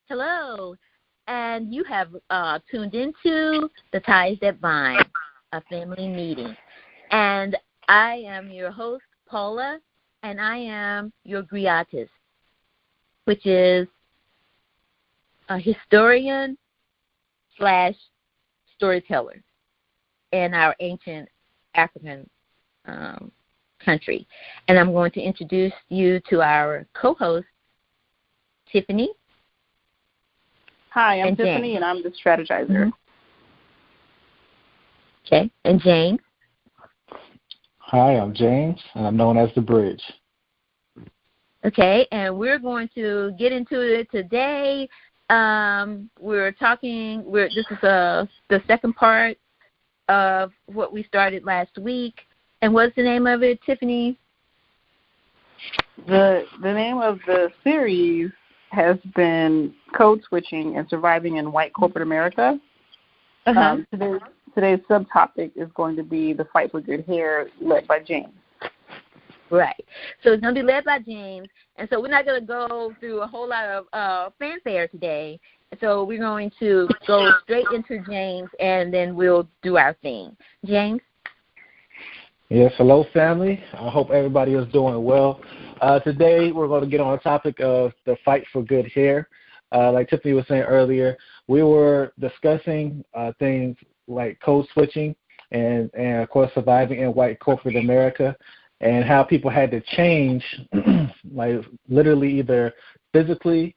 Hello, and you have tuned into the Ties That Bind, a family meeting. And I am your host, Paula, and I am your griotist, which is a historian / storyteller in our ancient African country. And I'm going to introduce you to our co-host, Tiffany. Hi, I'm Tiffany, James. and I'm the strategizer. Mm-hmm. Okay, and James. Hi, I'm James, and I'm known as the Bridge. Okay, and we're going to get into it today. We're talking. This is the second part of what we started last week. And what's the name of it, Tiffany? The name of the series has been Code Switching and Surviving in White Corporate America. Uh-huh. Today's subtopic is going to be the fight for good hair, led by James. Right. So it's going to be led by James. And so we're not going to go through a whole lot of fanfare today. So we're going to go straight into James, and then we'll do our thing. James? Yes, hello, family. I hope everybody is doing well. Today we're going to get on the topic of the fight for good hair. Like Tiffany was saying earlier, we were discussing things like code switching and, of course, surviving in white corporate America, and how people had to change, like literally either physically,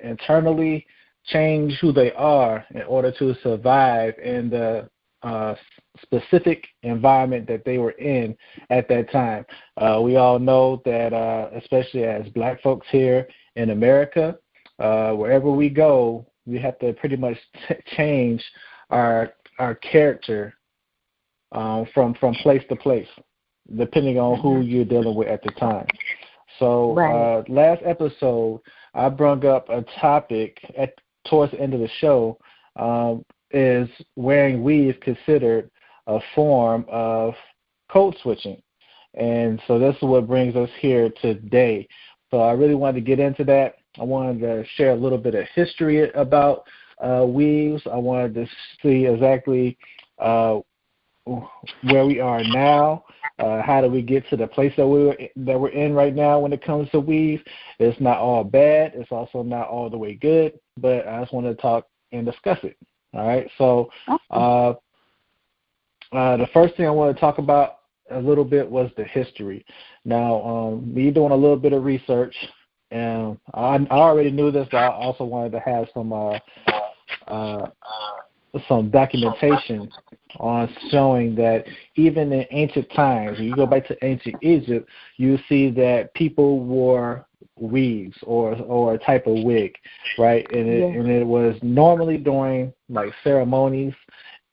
internally, change who they are in order to survive in the specific environment that they were in at that time. We all know that, especially as black folks here in America, wherever we go, we have to pretty much change our character from place to place, depending on who you're dealing with at the time. So last episode, I brought up a topic towards the end of the show, is wearing weave considered a form of code switching? And so this is what brings us here today. So I really wanted to get into that. I wanted to share a little bit of history about weaves. I wanted to see exactly where we are now. How do we get to the place that we're in right now when it comes to weave? It's not all bad. It's also not all the way good. But I just want to talk and discuss it. All right. So the first thing I want to talk about a little bit was the history. Now, me doing a little bit of research, and I already knew this, but I also wanted to have some documentation on showing that even in ancient times, when you go back to ancient Egypt, you see that people wore weaves or a type of wig, right? And it was normally during like ceremonies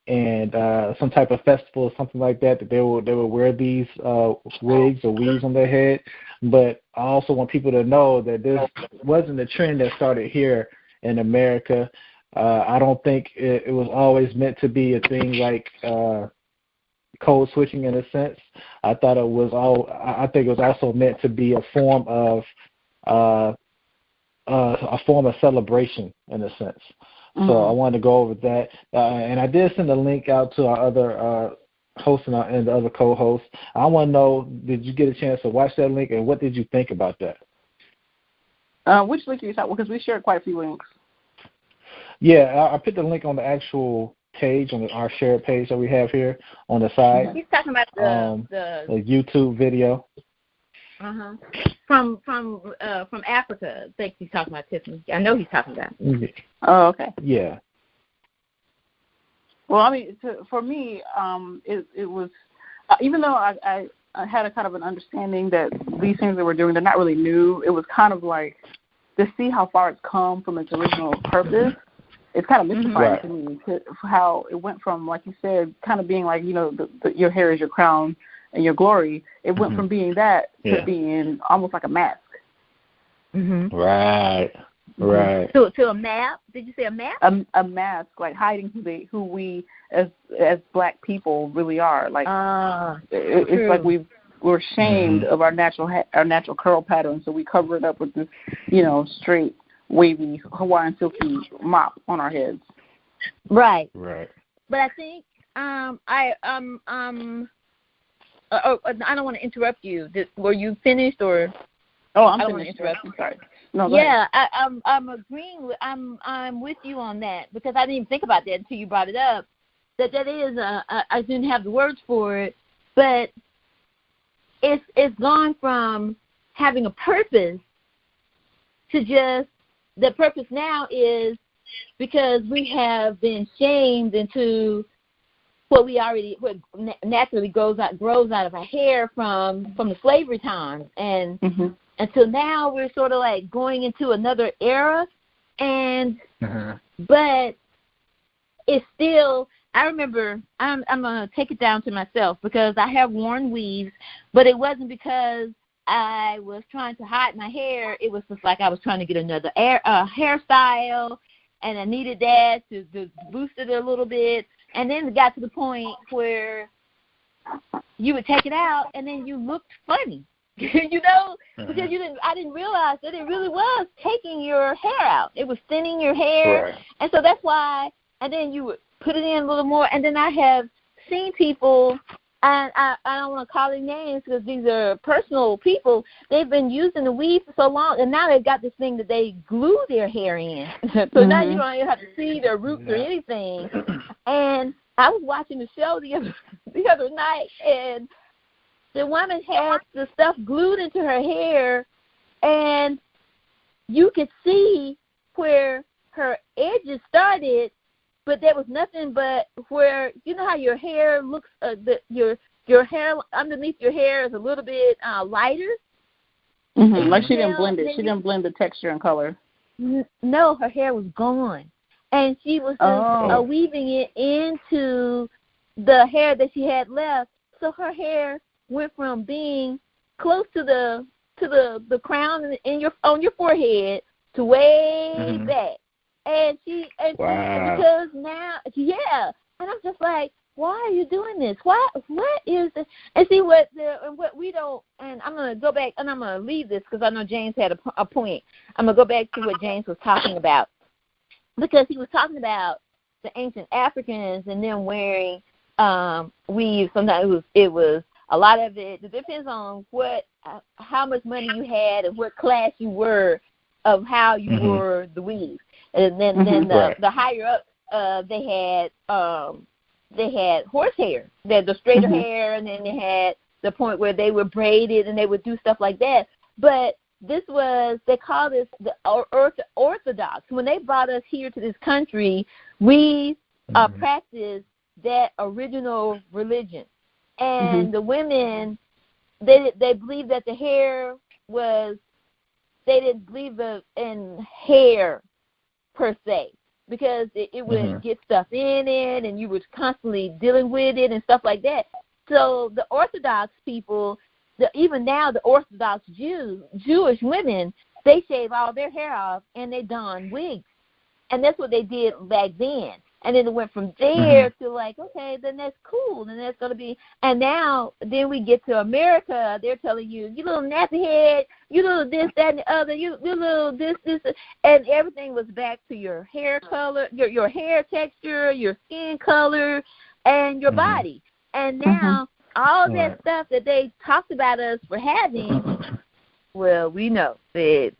and some type of festival or something like that they would wear these wigs or weaves on their head. But I also want people to know that this wasn't a trend that started here in America. I don't think it was always meant to be a thing like code switching in a sense. I think it was also meant to be a form of celebration in a sense. Mm-hmm. So I wanted to go over that, and I did send a link out to our other hosts and the other co-hosts. I want to know, did you get a chance to watch that link, and what did you think about that? Which link are you talking about? Because we shared quite a few links. Yeah, I put the link on the actual page, on our shared page that we have here on the side. He's talking about the YouTube video. Uh-huh. From Africa, I think he's talking about, Tiffany. I know he's talking about. Yeah. Oh, okay. Yeah. Well, I mean, for me, it was, even though I had a kind of an understanding that these things that we're doing, they're not really new, it was kind of like to see how far it's come from its original purpose. It's kind of mystifying to me how it went from, like you said, kind of being like, your hair is your crown and your glory. It went from being that to being almost like a mask. Mm-hmm. Right. To a map? Did you say a map? A mask, like hiding who we as black people really are. Like it's like we're ashamed of our natural curl pattern, so we cover it up with this, straight wavy Hawaiian silky mop on our heads. Right. Right. But I think I don't want to interrupt you. Were you finished or? Oh, I'm I don't finished. want to interrupt you. Sorry. No, go ahead. I'm agreeing with I'm with you on that because I didn't even think about that until you brought it up. That is I didn't have the words for it, but it's gone from having a purpose to just the purpose now is because we have been shamed into what naturally grows out of our hair from the slavery times, and until now we're sort of like going into another era, and but it's still. I remember I'm gonna take it down to myself because I have worn weaves, but it wasn't because I was trying to hide my hair. It was just like I was trying to get another hairstyle, and I needed that to boost it a little bit. And then it got to the point where you would take it out, and then you looked funny, because I didn't realize that it really was taking your hair out. It was thinning your hair, right. And so that's why. And then you would put it in a little more. And then I have seen people, and I don't want to call their names because these are personal people. They've been using the weave for so long, and now they've got this thing that they glue their hair in. So now you don't even have to see their roots or anything. And I was watching the show the other night, and the woman had the stuff glued into her hair, and you could see where her edges started, but there was nothing but where, you know how your hair looks, your hair underneath your hair is a little bit lighter? Like she didn't blend it. She didn't blend the texture and color. No, her hair was gone. And she was just weaving it into the hair that she had left. So her hair went from being close to the crown on your forehead to way back. And because now, and I'm just like, why are you doing this? What is this? And see what we don't. And I'm gonna go back, and I'm gonna leave this because I know James had a point. I'm gonna go back to what James was talking about, because he was talking about the ancient Africans and them wearing weave. Sometimes it was a lot of it. It depends on how much money you had and what class you were of how you wore the weave. And then the higher up, they had horsehair, the straighter hair, and then they had the point where they were braided and they would do stuff like that. But they call this the Orthodox. When they brought us here to this country, we practiced that original religion. And the women, they believed that the hair was, they didn't believe in hair per se, because it would get stuff in it, and you were constantly dealing with it and stuff like that. So the Orthodox people, even now the Orthodox Jewish women, they shave all their hair off and they don wigs, and that's what they did back then. And then it went from there to like, okay, then that's cool, then that's going to be. And now, then we get to America, they're telling you, you little nappy head, you little this, that, and the other, you little this, and everything was back to your hair color, your hair texture, your skin color, and your body. And now, all that stuff that they talked about us for having, well, we know that,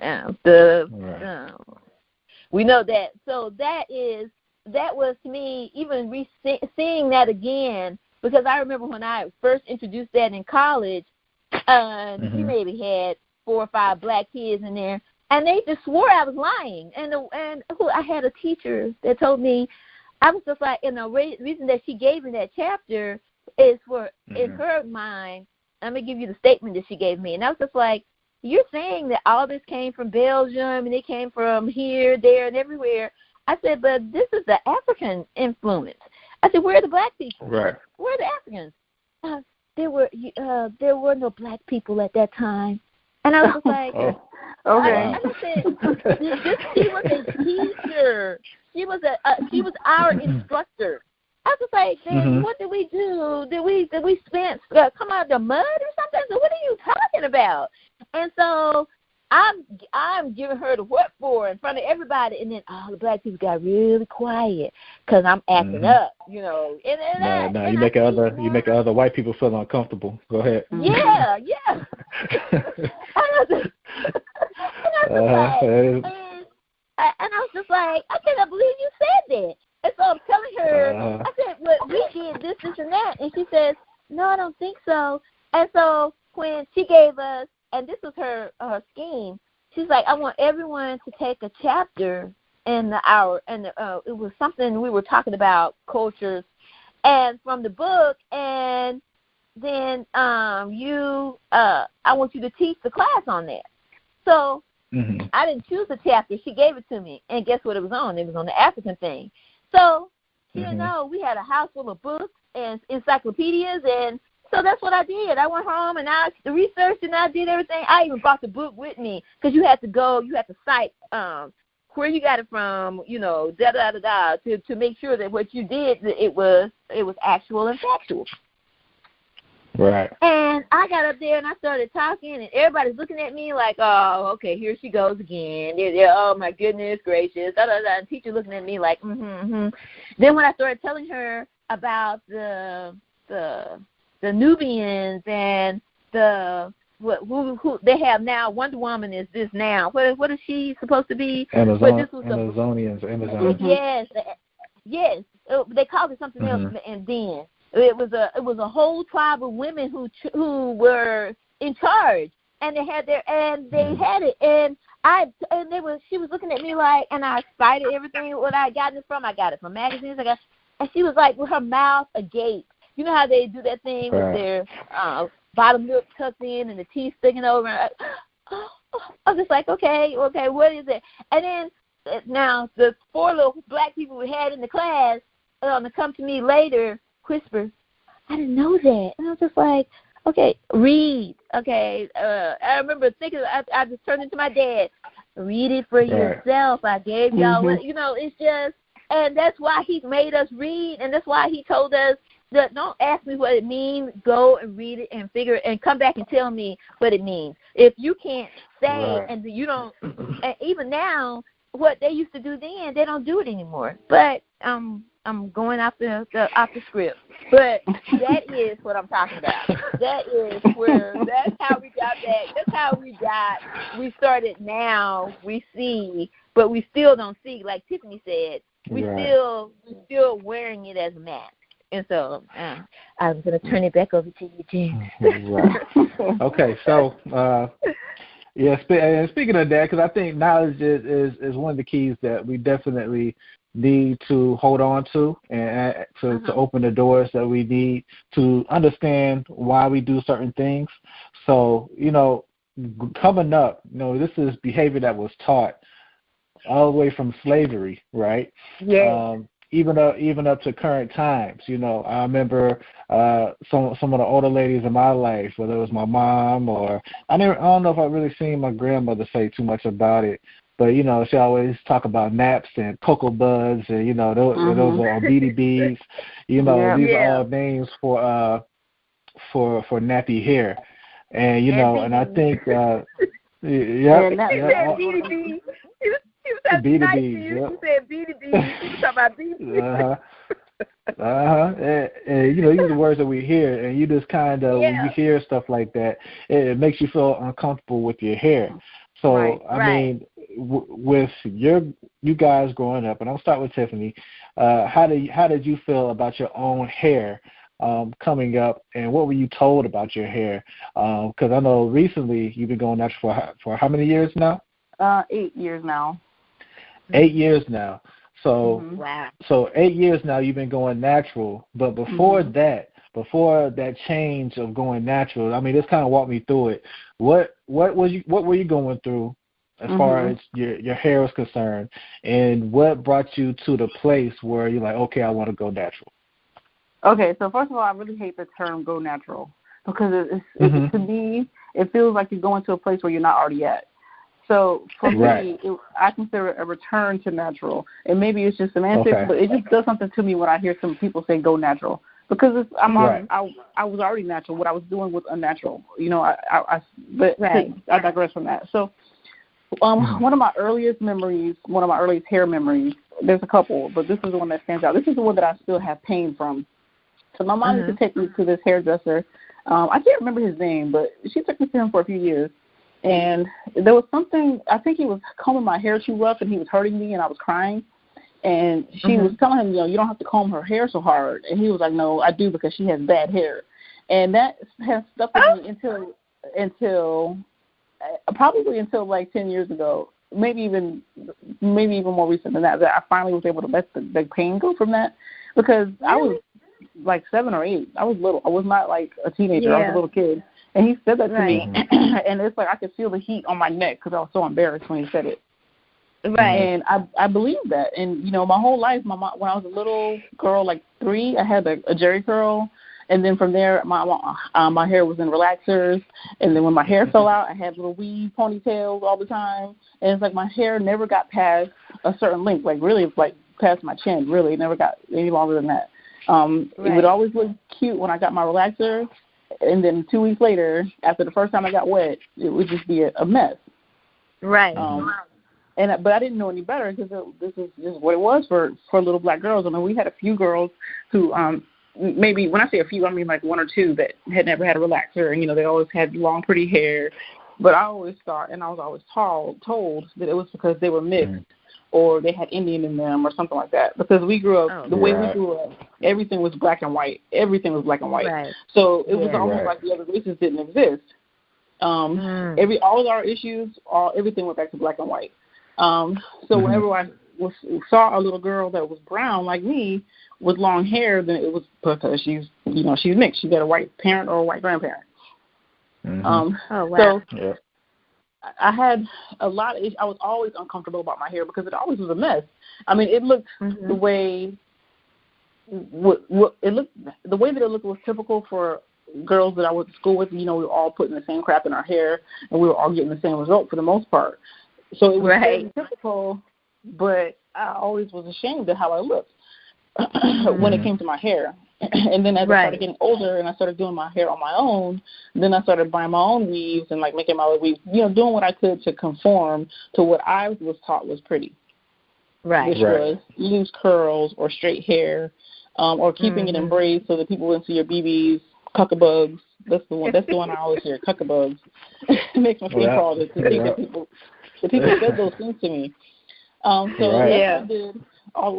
we know that. So that was to me, even seeing that again, because I remember when I first introduced that in college, we maybe had 4 or 5 black kids in there, and they just swore I was lying. And I had a teacher that told me, I was just like, and the reason that she gave me that chapter is for, in her mind, let me give you the statement that she gave me. And I was just like, you're saying that all this came from Belgium and it came from here, there, and everywhere. I said, but this is the African influence. I said, where are the black people? Right. Where are the Africans? There were no black people at that time. And I was just like, okay. I said, she was a teacher. She was our instructor. I was like, then what did we do? Did we come out of the mud or something? So what are you talking about? And so I'm giving her the what for in front of everybody, and then all the black people got really quiet because I'm acting up, you know. And you make other white people feel uncomfortable. Go ahead. Yeah. And I was just like, I cannot believe you said that. And so I'm telling her, I said, well, we did this, and that. And she says, no, I don't think so. And so when she gave us, and this was her scheme, she's like, I want everyone to take a chapter in the hour. And it was something we were talking about, cultures, and from the book. And then I want you to teach the class on that. So I didn't choose the chapter. She gave it to me. And guess what it was on? It was on the African thing. So she didn't know we had a house full of books and encyclopedias. And so that's what I did. I went home and I researched and I did everything. I even brought the book with me because you had to cite where you got it from, you know, to make sure that what you did, it was actual and factual. Right. And I got up there and I started talking, and everybody's looking at me like, oh, okay, here she goes again. Oh, my goodness gracious. And the teacher looking at me like, Then when I started telling her about the Nubians and who they have now, Wonder Woman is this now. What is she supposed to be? Amazonians. Yes. They called it something else, and then. It was a whole tribe of women who were in charge, and they had it, and she was looking at me like, and I cited everything what I got it from. I got it from magazines. And she was like with her mouth agape. You know how they do that thing with their bottom lip tucked in and the teeth sticking over. I was just like, okay, what is it? And then now the 4 little black people we had in the class to come to me later. Whisper, I didn't know that. And I was just like, okay, read. Okay. I remember thinking, I just turned into my dad. Read it for yourself. I gave y'all, it's just, and that's why he made us read, and that's why he told us that don't ask me what it means. Go and read it and figure it and come back and tell me what it means. If you can't say and you don't, and even now, what they used to do then, they don't do it anymore. But I'm going off the script, but that is what I'm talking about. That's how we got that. That's how we started now. We see, but we still don't see. Like Tiffany said, we're still wearing it as a mask. And so I'm going to turn it back over to you, Jen. Right. Okay, so speaking of that, because I think knowledge is one of the keys that we definitely need to hold on to and to open the doors that we need to understand why we do certain things. So, coming up, this is behavior that was taught all the way from slavery, right? Yeah. Even up to current times. I remember some of the older ladies in my life, whether it was my mom or I don't know if I really seen my grandmother say too much about it. But, she always talk about naps and cocoa buds and, those are BDBs. These are all names for nappy hair. And, and I think, BDB. He was BDBs, nice to you. You said BDBs. You was talking about BDBs. And these are words that we hear, and you just kind of, when you hear stuff like that, it makes you feel uncomfortable with your hair. So, I mean, with you guys growing up, and I'll start with Tiffany, how did you feel about your own hair coming up, and what were you told about your hair? Because I know recently you've been going natural for how many years now? 8 years now. 8 years now. So, So 8 years now you've been going natural, but before that change of going natural, I mean, just kind of walk me through it. What were you going through as far as your hair was concerned, and what brought you to the place where you're like, okay, I want to go natural? Okay, so first of all, I really hate the term "go natural" because it's to me, it feels like you're going to a place where you're not already at. So for me, I consider it a return to natural, and maybe it's just semantics, but it just does something to me when I hear some people say "go natural." Because I was already natural. What I was doing was unnatural. I digress from that. So One of my earliest memories, one of my earliest hair memories, there's a couple, but this is the one that stands out. This is the one that I still have pain from. So my mom used to take me to this hairdresser. I can't remember his name, but she took me to him for a few years. And there was something, I think he was combing my hair too rough, and he was hurting me, and I was crying. And she was telling him, you don't have to comb her hair so hard. And he was like, no, I do, because she has bad hair. And that has stuck with me until probably until like 10 years ago, maybe even more recent than that I finally was able to let the pain go from that, because I was like 7 or 8. I was little. I was not like a teenager. I was a little kid. And he said that to me, and it's like I could feel the heat on my neck because I was so embarrassed when he said it. Right. And I believed that. And, my whole life, my mom, when I was a little girl, like 3, I had a jerry curl. And then from there, my hair was in relaxers. And then when my hair fell out, I had little weave ponytails all the time. And it's like my hair never got past a certain length, like really like past my chin, really. It never got any longer than that. It would always look cute when I got my relaxer. And then 2 weeks later, after the first time I got wet, it would just be a mess. Right. But I didn't know any better, because this is just what it was for little black girls. I mean, we had a few girls who maybe when I say a few, I mean like 1 or 2 that had never had a relaxer, and they always had long, pretty hair. But I always thought, and I was always told that it was because they were mixed or they had Indian in them or something like that. Because we grew up, the way we grew up, everything was black and white. Everything was black and white. Right. So it was almost like the other races didn't exist. All of our issues, everything went back to black and white. So whenever I saw a little girl that was brown like me with long hair, then it was because she's mixed. She got a white parent or a white grandparent. So I had a lot of issues. I was always uncomfortable about my hair because it always was a mess. I mean, it looked the way it looked. The way that it looked was typical for girls that I went to school with. We were all putting the same crap in our hair, and we were all getting the same result for the most part. So it was very typical, but I always was ashamed of how I looked when it came to my hair. And then as I started getting older and I started doing my hair on my own, then I started buying my own weaves and like making my own weaves, doing what I could to conform to what I was taught was pretty. Right. Which was loose curls or straight hair, or keeping it in braids so that people wouldn't see your BBs, cuckabugs. That's the one I always hear, cuckabugs. It makes my skin crawl to think that people said those things to me. So that's what I did all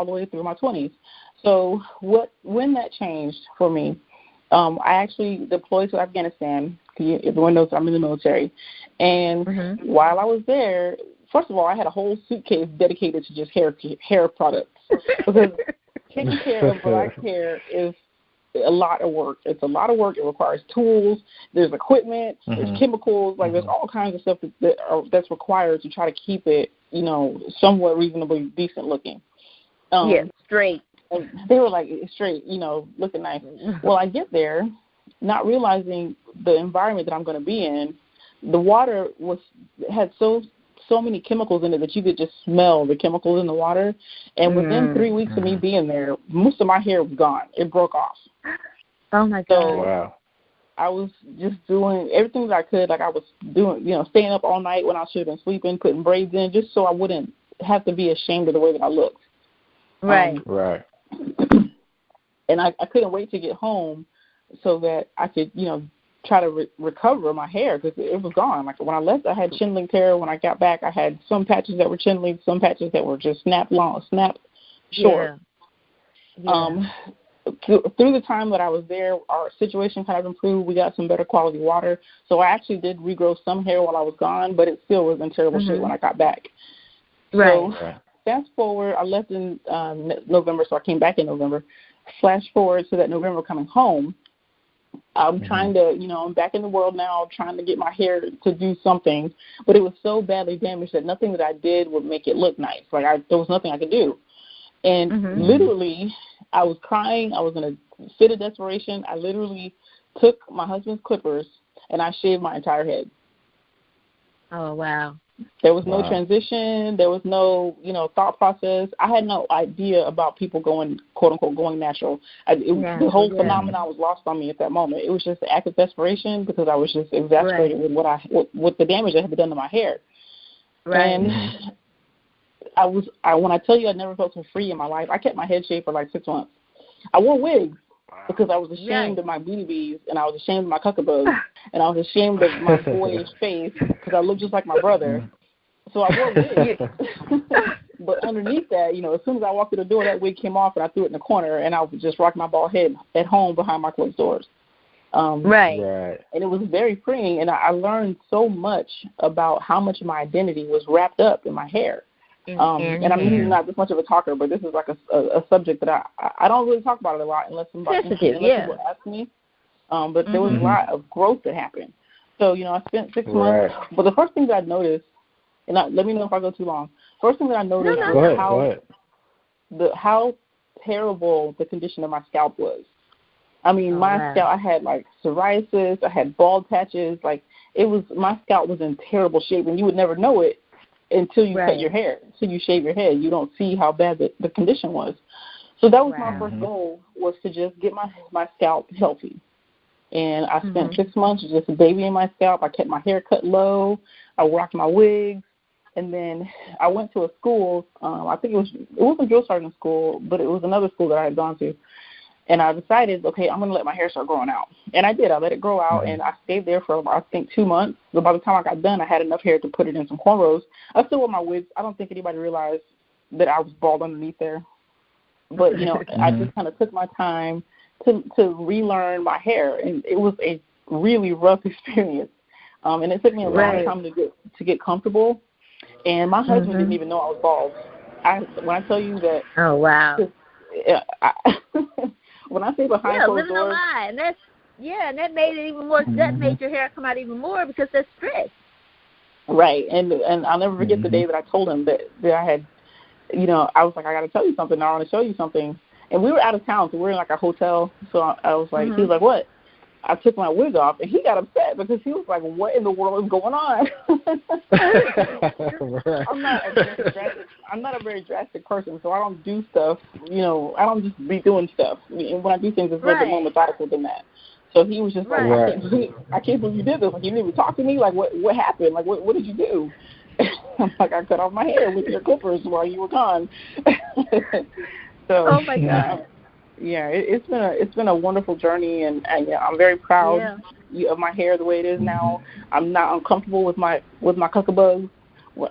the way through my 20s. So when that changed for me, I actually deployed to Afghanistan. Everyone knows I'm in the military. And while I was there, first of all, I had a whole suitcase dedicated to just hair products. Because taking care of black hair is a lot of work. It's a lot of work. It requires tools. There's equipment. There's chemicals. Like there's all kinds of stuff that's required to try to keep it, somewhat reasonably decent looking. Straight. They were like straight, looking nice. Well, I get there, not realizing the environment that I'm going to be in. The water had so many chemicals in it that you could just smell the chemicals in the water. And within 3 weeks of me being there, most of my hair was gone. It broke off. Oh my God! So, wow. I was just doing everything that I could. Like I was doing, staying up all night when I should have been sleeping, putting braids in, just so I wouldn't have to be ashamed of the way that I looked. Right. And I couldn't wait to get home so that I could, try to recover my hair because it was gone. Like when I left, I had chin length hair. When I got back, I had some patches that were chin length, some patches that were just snap short. Through the time that I was there, our situation kind of improved. We got some better quality water. So I actually did regrow some hair while I was gone, but it still was in terrible shape when I got back. So fast forward, I left in November, so I came back in November. Flash forward to that November coming home. I'm trying to, I'm back in the world now, trying to get my hair to do something, but it was so badly damaged that nothing that I did would make it look nice. Like there was nothing I could do. And literally, I was crying. I was in a fit of desperation. I literally took my husband's clippers and I shaved my entire head. Oh, wow. There was no transition. There was no, thought process. I had no idea about people going, quote unquote, going natural. The whole phenomenon was lost on me at that moment. It was just the act of desperation because I was just exasperated with what the damage that had been done to my hair. Right. And when I tell you I never felt so free in my life, I kept my head shaved for like 6 months. I wore wigs because I was ashamed of my BBs, and I was ashamed of my cuckabugs, and I was ashamed of my boyish face because I looked just like my brother. So I wore wigs. But underneath that, as soon as I walked through the door, that wig came off, and I threw it in the corner, and I would just rock my bald head at home behind my closed doors. Right. And it was very freeing, and I learned so much about how much of my identity was wrapped up in my hair. And I'm usually not this much of a talker, but this is like a subject that I don't really talk about it a lot unless people ask me. But there was a lot of growth that happened. So, I spent 6 months. But the first thing that I noticed, and let me know if I go too long. First thing that I noticed was how terrible the condition of my scalp was. I mean, my scalp, I had like psoriasis, I had bald patches, my scalp was in terrible shape, and you would never know it until you cut your hair, until you shave your head. You don't see how bad the condition was. So that was my first goal, was to just get my scalp healthy. And I spent 6 months just babying my scalp. I kept my hair cut low. I rocked my wigs. And then I went to a school. I think it wasn't drill sergeant school, but it was another school that I had gone to. And I decided, okay, I'm going to let my hair start growing out. And I did. I let it grow out, and I stayed there for, I think, 2 months. So by the time I got done, I had enough hair to put it in some cornrows. I still wore my wigs. I don't think anybody realized that I was bald underneath there. But, I just kind of took my time to relearn my hair, and it was a really rough experience. And it took me a long time to get comfortable. And my husband didn't even know I was bald. When I tell you that. Oh, wow. When I say behind closed living doors, a lie, and that made it even more. That made your hair come out even more because that's stress. Right, and I'll never forget the day that I told him that I had, I was like, I got to tell you something. I want to show you something. And we were out of town, so we were in like a hotel. So I was like, he was like, what? I took my wig off, and he got upset because he was like, what in the world is going on? I'm not a very drastic person, so I don't do stuff, I don't just be doing stuff. And when I do things, it's a little bit more methodical than that. So he was just like, I can't believe you did this. Like, you didn't even talk to me? Like, what happened? Like, what did you do? I'm like, I cut off my hair with your clippers while you were gone. So, oh, my God. Yeah, it's been a wonderful journey, and I'm very proud of my hair the way it is now. I'm not uncomfortable with my cuckabugs.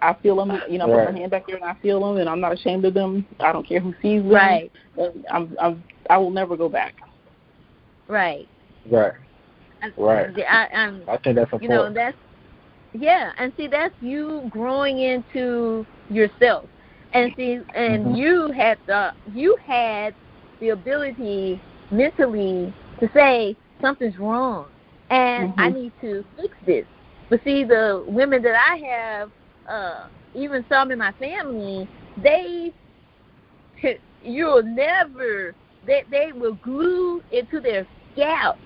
I feel them, I put my hand back there and I feel them, and I'm not ashamed of them. I don't care who sees them. Right. I will never go back. Right. Right. Right. I think that's important. And see, that's you growing into yourself, and see, and you had the ability mentally to say something's wrong and I need to fix this. But see, the women that I have, even some in my family, they will glue into their scalp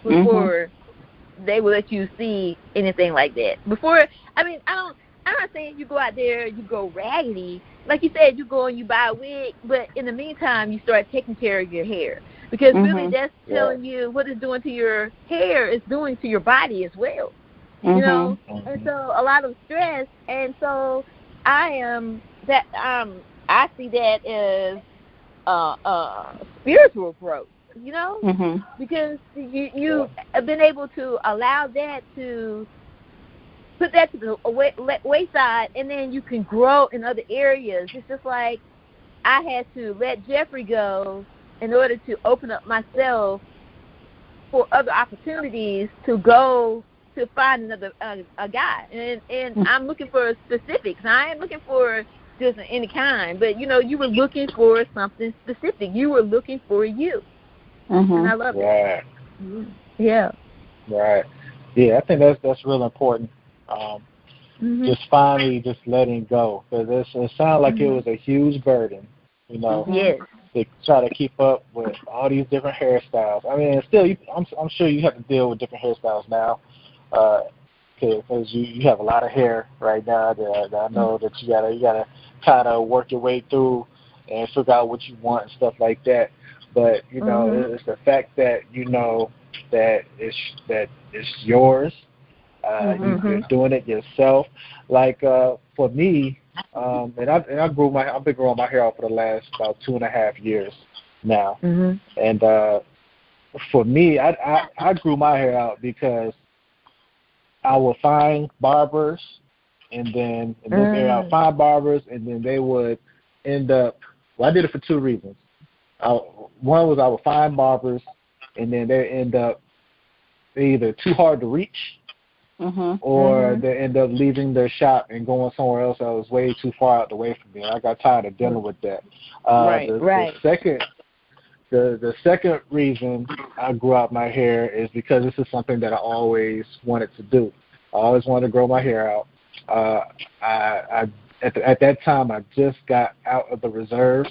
before they will let you see anything like that. I'm not saying you go out there, you go raggedy. Like you said, you go and you buy a wig, but in the meantime, you start taking care of your hair. Because really that's telling you what it's doing to your hair is doing to your body as well. And so a lot of stress. And so I see that as spiritual growth, because you have been able to allow that to put that to the wayside, and then you can grow in other areas. It's just like I had to let Jeffrey go in order to open up myself for other opportunities to go to find another a guy. And I'm looking for specifics. I ain't looking for just any kind, but you were looking for something specific. You were looking for you, and I love it. Yeah. Right. Yeah, I think that's real important. Just finally just letting go, because it sounded like it was a huge burden, to try to keep up with all these different hairstyles. I mean, still, I'm sure you have to deal with different hairstyles now, because you have a lot of hair right now that I know that you gotta kind of work your way through and figure out what you want and stuff like that. But it's the fact that that it's yours. You're doing it yourself. Like for me, I've been growing my hair out for the last about 2.5 years now. And for me, I grew my hair out because I would find barbers, and then in this area I would find barbers, and then they would end up. Well, I did it for 2 reasons. One was I would find barbers, and then they end up either too hard to reach, or they end up leaving their shop and going somewhere else that was way too far out the way from me. I got tired of dealing with that. The second reason I grew out my hair is because this is something that I always wanted to do. I always wanted to grow my hair out. At that time, I just got out of the reserves,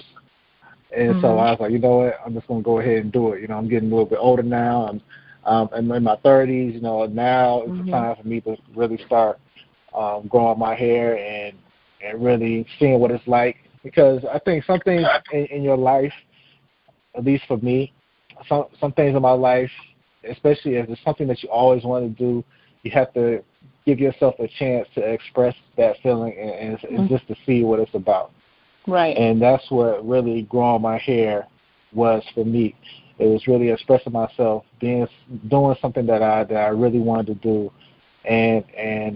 and so I was like, you know what, I'm just going to go ahead and do it. I'm getting a little bit older now. I'm in my 30s. Now it's the time for me to really start growing my hair and really seeing what it's like. Because I think some things in your life, at least for me, some things in my life, especially if it's something that you always want to do, you have to give yourself a chance to express that feeling and just to see what it's about. Right. And that's what really growing my hair was for me. It was really expressing myself, doing something that I really wanted to do, and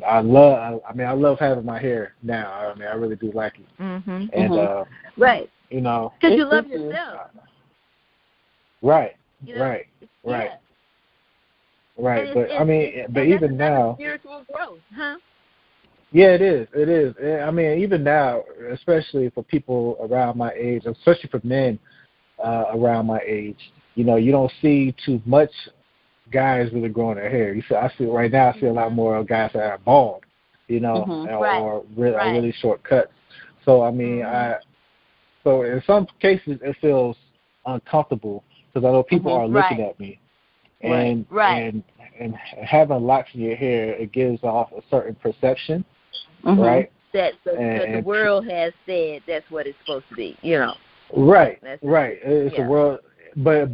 I love having my hair now. I really do like it. And right, because you love yourself. Right. Yeah. Right. But and even now, spiritual growth, huh? Yeah, it is. Even now, especially for people around my age, especially for men around my age, you don't see too much guys really growing their hair. I see a lot more guys that are bald, or really short cuts. So so in some cases it feels uncomfortable because I know people are looking at me, and having locks in your hair, it gives off a certain perception, right? That the world has said that's what it's supposed to be, Right. It's a world, but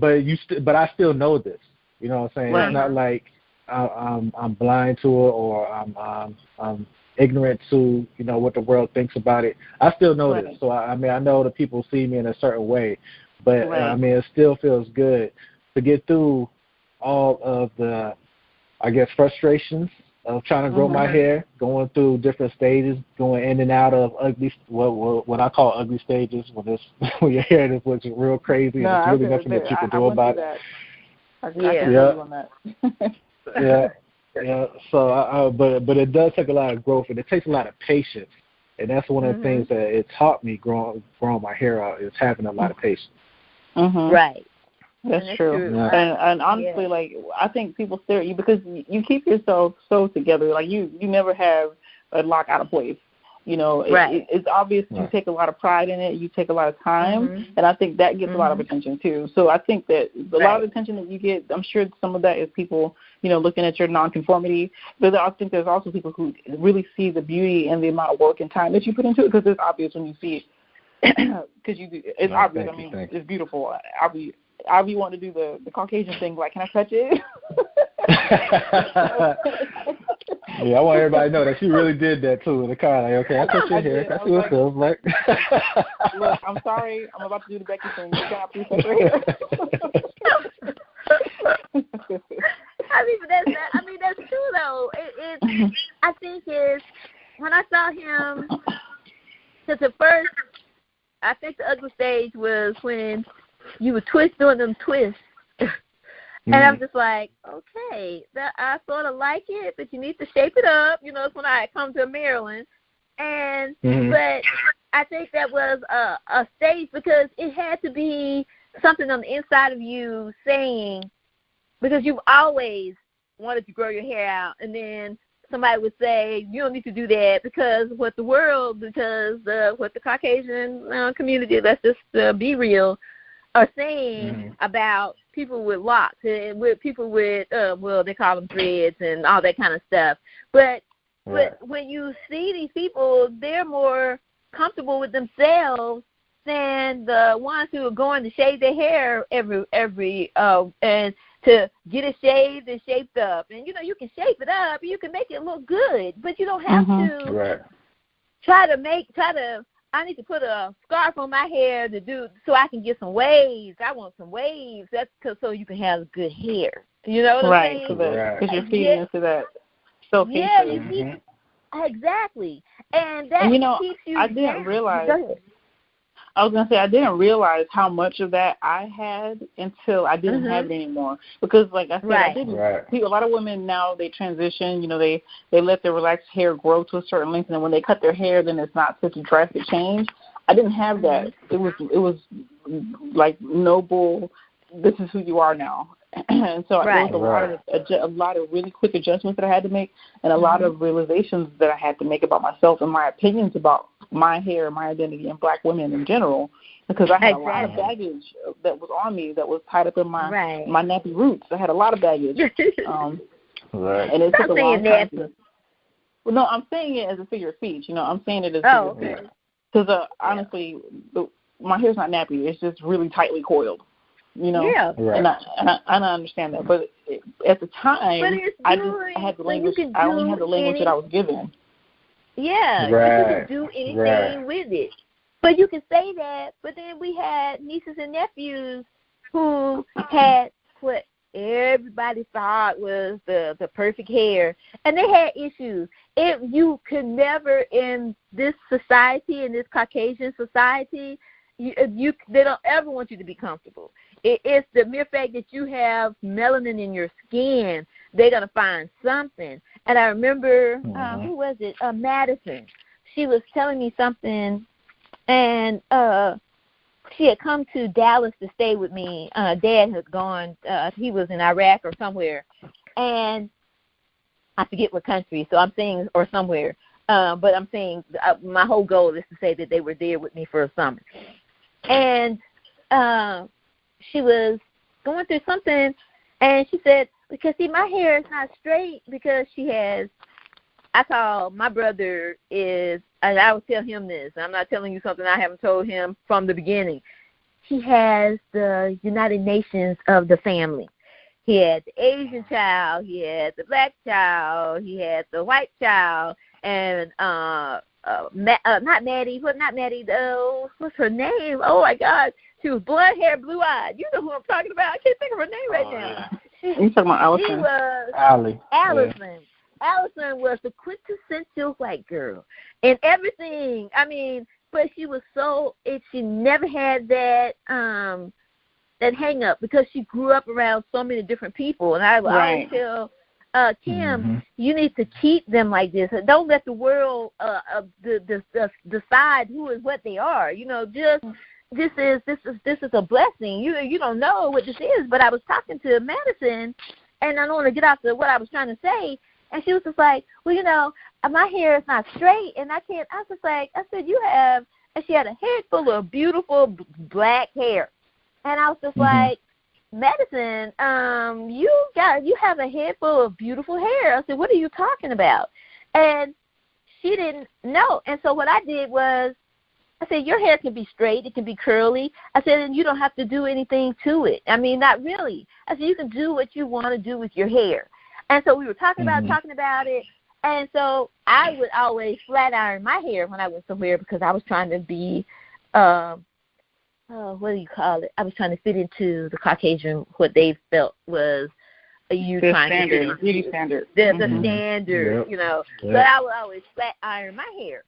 I still know this. You know what I'm saying? It's not like I'm blind to it or I'm ignorant to what the world thinks about it. I still know this. So I know that people see me in a certain way, but it still feels good to get through all of the, I guess, frustrations of trying to grow my hair, going through different stages, going in and out of what I call ugly stages, when your hair just looks real crazy and there's really nothing that you can do about it. So, but it does take a lot of growth, and it takes a lot of patience, and that's one of the things that it taught me growing my hair out is having a lot of patience. Right. That's true. Yeah. And honestly, I think people stare at you because you keep yourself so together. Like you never have a lock out of place. It's obvious you take a lot of pride in it. You take a lot of time, and I think that gets a lot of attention too. So I think that a lot of attention that you get, I'm sure some of that is people, looking at your nonconformity. But I think there's also people who really see the beauty and the amount of work and time that you put into it because it's obvious when you see it. Because it's obvious. It's beautiful. I'll be wanting to do the Caucasian thing. Like, can I touch it? Yeah, I want everybody to know that she really did that too in the car. Like, okay, I touch your hair. I see what it feels like. Look, I'm sorry. I'm about to do the Becky thing. Can I please touch your hair? That's true though. I think when I saw him, because at first, I think the ugly stage was when you were doing them twists. And I'm just like, okay, I sort of like it, but you need to shape it up. It's when I come to Maryland. And but I think that was a stage because it had to be something on the inside of you saying, because you've always wanted to grow your hair out, and then somebody would say, you don't need to do that because what the Caucasian community, let's just be real, are saying about people with locks and with people with, they call them threads and all that kind of stuff. But when you see these people, they're more comfortable with themselves than the ones who are going to shave their hair every and to get it shaved and shaped up. And, you know, you can shape it up and you can make it look good, but you don't have to I need to put a scarf on my hair so I can get some waves. I want some waves. That's so you can have good hair. You know what I'm saying? Right, because you're feeding into that self-hatred. Yeah, you feed, exactly. And that keeps you I didn't realize. Go ahead. I was going to say, I didn't realize how much of that I had until I didn't have it anymore. Because, like I said, I didn't. A lot of women now, they transition, you know, they let their relaxed hair grow to a certain length, and then when they cut their hair, then it's not such a drastic change. I didn't have that. It was like noble, this is who you are now. And so there was a lot of really quick adjustments that I had to make, and a lot of realizations that I had to make about myself and my opinions about my hair, my identity, and black women in general, because I had a lot of baggage that was on me that was tied up in my nappy roots. I had a lot of baggage. And it took a long time. Well, no, I'm saying it as a figure of speech. You know, I'm saying it as a figure of speech. Because honestly, my hair's not nappy. It's just really tightly coiled. You know, and I understand that, but at the time, I had the language. I only had the language that I was given. Yeah, you can do anything with it. But you can say that. But then we had nieces and nephews who had what everybody thought was the perfect hair, and they had issues. You could never, in this society, in this Caucasian society, they don't ever want you to be comfortable. It's the mere fact that you have melanin in your skin, they're going to find something. And I remember, who was it? Madison. She was telling me something, and she had come to Dallas to stay with me. Dad had gone, he was in Iraq or somewhere, and I forget what country, so I'm saying, or somewhere. But I'm saying my whole goal is to say that they were there with me for a summer. And she was going through something, and she said, because, see, my hair is not straight because she has, I call my brother is, and I would tell him this, I'm not telling you something I haven't told him from the beginning. He has the United Nations of the family. He had the Asian child, he had the black child, he had the white child, and not Maddie, what's her name? Oh, my God. She was blonde hair, blue-eyed. You know who I'm talking about. I can't think of her name right now. You're talking about Allison. She was Allison. Yeah. Allison was the quintessential white girl in everything. I mean, but she was she never had that hang-up because she grew up around so many different people. And I always tell Kim, you need to keep them like this. Don't let the world decide who is what they are. You know, just this is a blessing. You don't know what this is. But I was talking to Madison, and I don't want to get off to what I was trying to say. And she was just like, well, you know, my hair is not straight, and I can't. I was just like, I said, you have, and she had a head full of beautiful black hair, and I was just like, Madison, you have a head full of beautiful hair. I said, what are you talking about? And she didn't know. And so what I did was, I said, your hair can be straight, it can be curly. I said, and you don't have to do anything to it. I mean, not really. I said, you can do what you want to do with your hair. And so we were talking about it. And so I would always flat iron my hair when I went somewhere because I was trying to be, what do you call it? I was trying to fit into the Caucasian, what they felt was beauty standard. The standard, you know. But I would always flat iron my hair.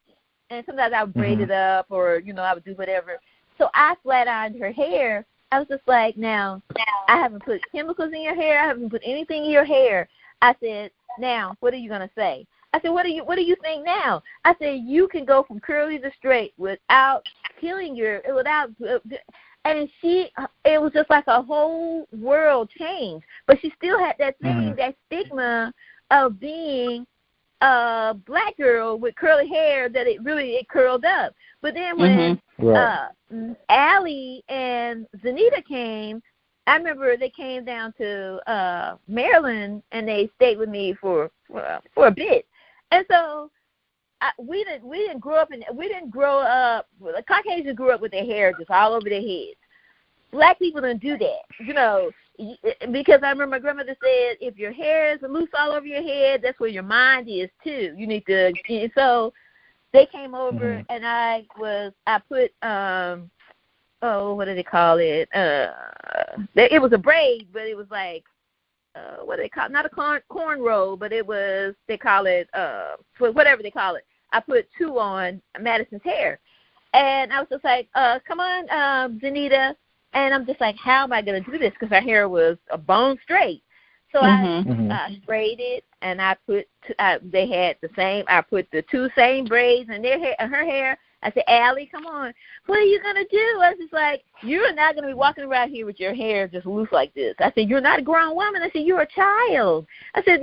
And sometimes I would braid it up or, you know, I would do whatever. So I flat ironed her hair. I was just like, now, I haven't put chemicals in your hair. I haven't put anything in your hair. I said, now, what are you going to say? I said, what do you think now? I said, you can go from curly to straight without killing and it was just like a whole world change. But she still had that thing, that stigma of being a black girl with curly hair that it curled up. But then when Allie and Zanita came, I remember they came down to Maryland and they stayed with me for a bit. And so we didn't grow up. The Caucasians grew up with their hair just all over their heads. Black people didn't do that. You know, because I remember my grandmother said, if your hair is loose all over your head, that's where your mind is too. You need to. So they came over, and I put what do they call it? It was a braid, but it was like what do they call it? Not a cornrow, but it was, they call it whatever they call it. I put 2 on Madison's hair, and I was just like, come on, Zanita. And I'm just like, how am I going to do this? Because her hair was a bone straight. So I sprayed it, and I put they had the same. I put the 2 same braids in her hair. I said, Allie, come on. What are you going to do? I was just like, you're not going to be walking around here with your hair just loose like this. I said, you're not a grown woman. I said, you're a child. I said,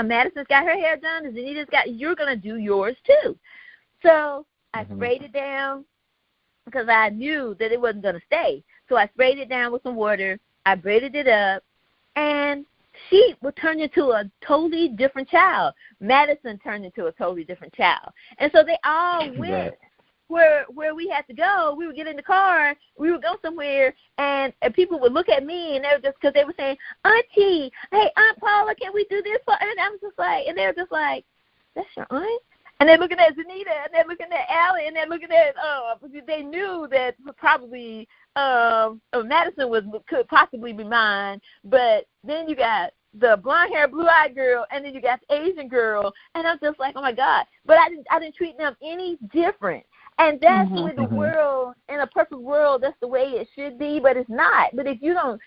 Madison's got her hair done, and Zanita's you're going to do yours too. So I sprayed it down because I knew that it wasn't going to stay. So I sprayed it down with some water. I braided it up, and she would turn into a totally different child. Madison turned into a totally different child. And so they all went where we had to go. We would get in the car, we would go somewhere, and people would look at me, and they were just, because they were saying, Auntie, hey, Aunt Paula, can we do this for, and I was just like, and they were just like, that's your aunt? And they're looking at Zanita, and they're looking at Allie, and they're looking at, they knew that probably Madison could possibly be mine, but then you got the blonde-haired, blue-eyed girl, and then you got the Asian girl, and I'm just like, oh my God! But I didn't treat them any different, and that's the way the world, in a perfect world, that's the way it should be, but it's not. But if you don't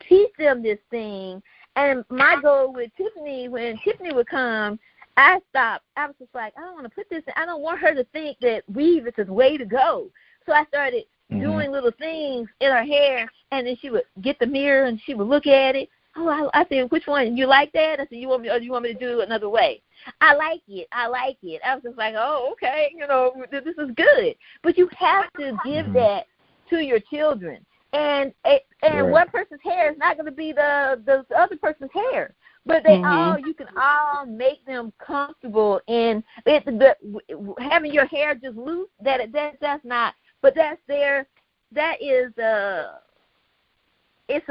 teach them this thing, and my goal with Tiffany, when Tiffany would come, I stopped. I was just like, I don't want to put this in. I don't want her to think that weave is the way to go. So I started doing little things in her hair, and then she would get the mirror and she would look at it. Oh, I said, which one? You like that? I said, you want me to do it another way? I like it. I was just like, oh, okay, this is good. But you have to give that to your children. And one person's hair is not going to be the other person's hair. But you can all make them comfortable in having your hair just loose. That's not. But that's that is it's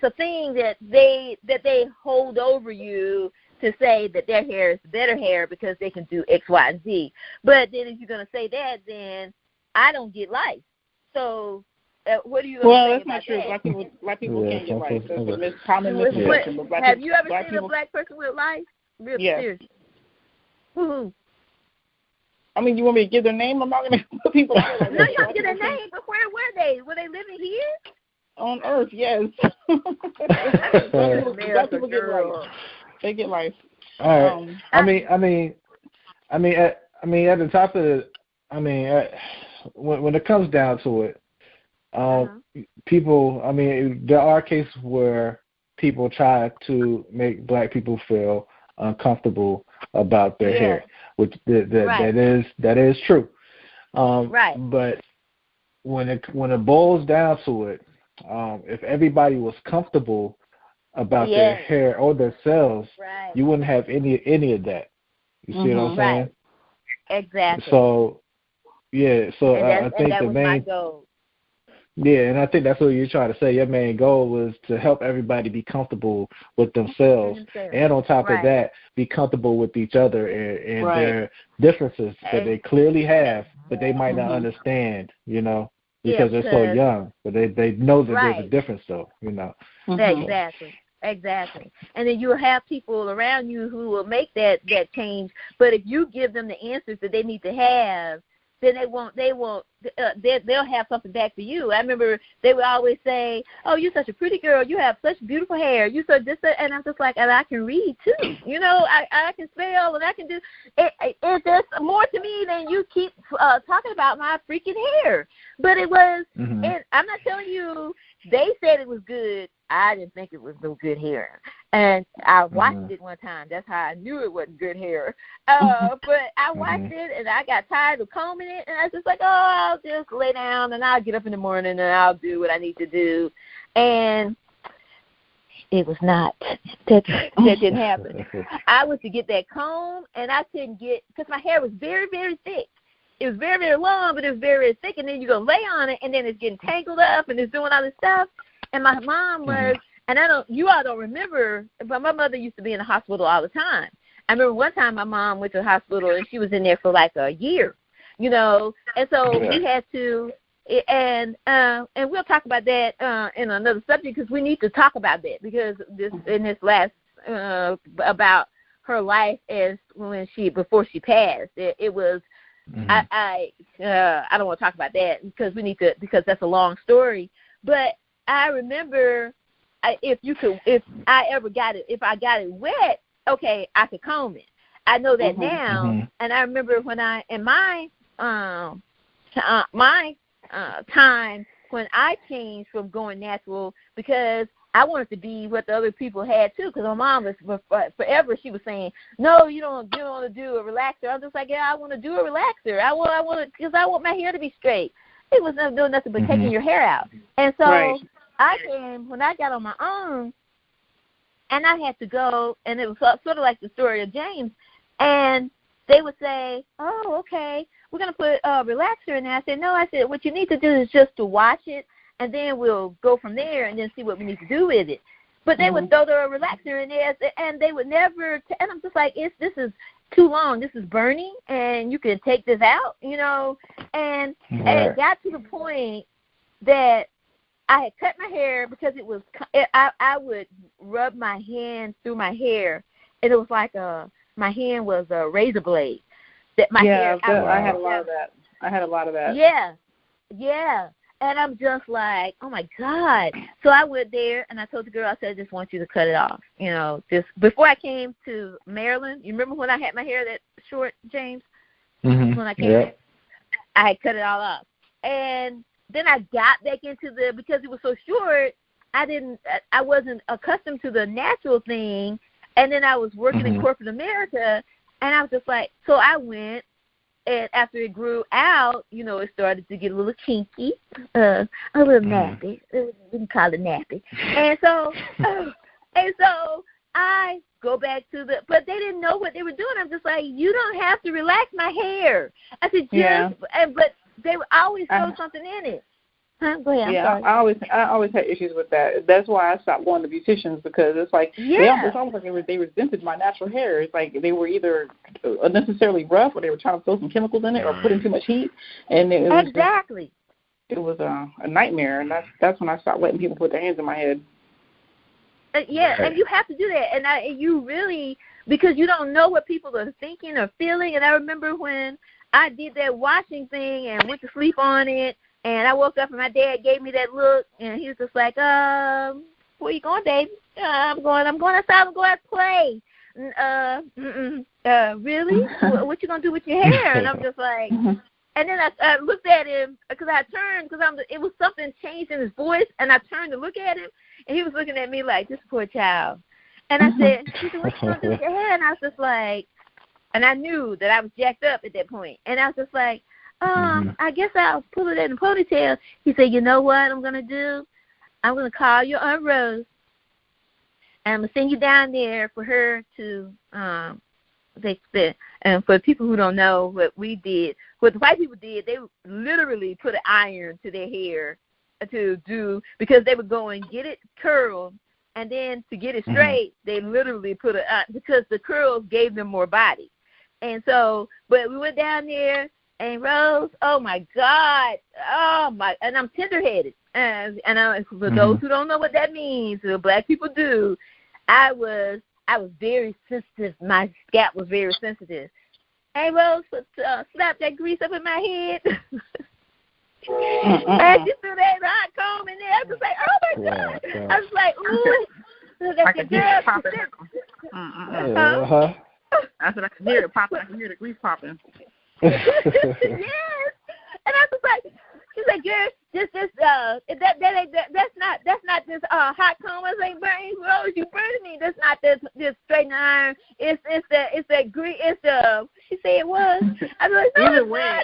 a thing that they hold over you to say that their hair is better hair because they can do X, Y, and Z. But then if you're gonna say that, then I don't get life. So. What do you? Well, that's not true. Black people can't get life. That's a common misconception. Have you ever seen a black person with life? Really? Yeah. Seriously. Who? I mean, you want me to give their name? I'm not going to put people. No, you don't give their name. But where were they? Were they living here? On Earth, yes. Black people get life. They get life. All right. I mean, at the top of the, when it comes down to it. People, there are cases where people try to make black people feel uncomfortable about their hair, which that is true. But when it boils down to it, if everybody was comfortable about their hair or themselves, you wouldn't have any of that. You see what I'm saying? Exactly. So I think the main goal. Yeah, and I think that's what you're trying to say. Your main goal was to help everybody be comfortable with themselves, and on top of that, be comfortable with each other and their differences that they clearly have, but they might not understand, because they're so young. But they know that there's a difference, though, Exactly. And then you'll have people around you who will make that change. But if you give them the answers that they need to have, then they'll have something back for you. I remember they would always say, "Oh, you're such a pretty girl. You have such beautiful hair. You so this," and I'm just like, and I can read too. I can spell and I can do. There's more to me than you keep talking about my freaking hair. But it was, and I'm not telling you. They said it was good. I didn't think it was no good hair. And I watched it one time. That's how I knew it wasn't good hair. But I watched it, and I got tired of combing it, and I was just like, oh, I'll just lay down, and I'll get up in the morning, and I'll do what I need to do. And it was not. That didn't happen. I was to get that comb, and I couldn't get, because my hair was very, very thick. It was very, very long, but it was very, very thick, and then you're going to lay on it, and then it's getting tangled up, and it's doing all this stuff. And my mom was, And you all don't remember, but my mother used to be in the hospital all the time. I remember one time my mom went to the hospital and she was in there for like a year, and so we had to, and we'll talk about that in another subject, because we need to talk about that, because this last about her life as before she passed, it was. I don't want to talk about that because that's a long story. But I remember if I got it wet, okay, I could comb it. I know that now, and I remember when in my time when I changed from going natural, because I wanted to be what the other people had too, because my mom was forever. She was saying, "No, you don't want to do a relaxer." I'm just like, "Yeah, I want to do a relaxer. I want because I want my hair to be straight." It was not doing nothing but taking your hair out. And so when I got on my own, and I had to go, and it was sort of like the story of James, and they would say, "Oh, okay, we're gonna put a relaxer in there." I said, "No," I said, "What you need to do is just to wash it, and then we'll go from there and then see what we need to do with it." But they would throw the relaxer in there, and they would never. And I'm just like, this is too long. This is burning, and you can take this out, And it got to the point that I had cut my hair because it was. I would rub my hand through my hair, and it was like my hand was a razor blade. That my hair. I had a lot of that. I had a lot of that. Yeah. And I'm just like, oh, my God. So I went there, and I told the girl, I said, I just want you to cut it off. Just before I came to Maryland, you remember when I had my hair that short, James? When I came, I had cut it all off. And then I got back into because it was so short, I wasn't accustomed to the natural thing. And then I was working in corporate America, and I was just like, so I went. And after it grew out, it started to get a little kinky, a little nappy. We can call it nappy. And so I go back but they didn't know what they were doing. I'm just like, you don't have to relax my hair. I said, but they would always throw something in it. Huh? Go ahead. Yeah, I always had issues with that. That's why I stopped going to beauticians, because it's like it's almost like they resented my natural hair. It's like they were either unnecessarily rough, or they were trying to throw some chemicals in it, or put in too much heat, and it was it was a nightmare. And that's when I stopped letting people put their hands in my head. And you have to do that, and you really, because you don't know what people are thinking or feeling. And I remember when I did that washing thing and went to sleep on it. And I woke up and my dad gave me that look, and he was just like, where you going, baby? I'm going outside. I'm going to play. Really? What you going to do with your hair? And I'm just like, and then I looked at him, because I turned, because it was something changed in his voice, and I turned to look at him, and he was looking at me like, this poor child. And I said, he said, what you going to do with your hair? And I was just like, and I knew that I was jacked up at that point. And I was just like, I guess I'll pull it in a ponytail. He said, you know what I'm going to do? I'm going to call your Aunt Rose, and I'm going to send you down there for her to, and for people who don't know what we did, what the white people did, they literally put an iron to their hair to do, because they would go and get it curled, and then to get it straight, they literally put because the curls gave them more body. And so, but we went down there, and Rose, oh my God, and I'm tender-headed, and for those who don't know what that means, black people do, I was very sensitive. My scalp was very sensitive. Hey, Rose, slap that grease up in my head. And she threw that hot comb in there. I was just like, oh my God. I was like, ooh, that's the girl. I said I could hear it popping. I could hear the grease popping. Yes. And I was like, she's like, girl, that's not this hot comb. I was like, Rose, you burning me. That's not this straighten iron. It's that grease. It's the, she said it was. I was like, no, either way, I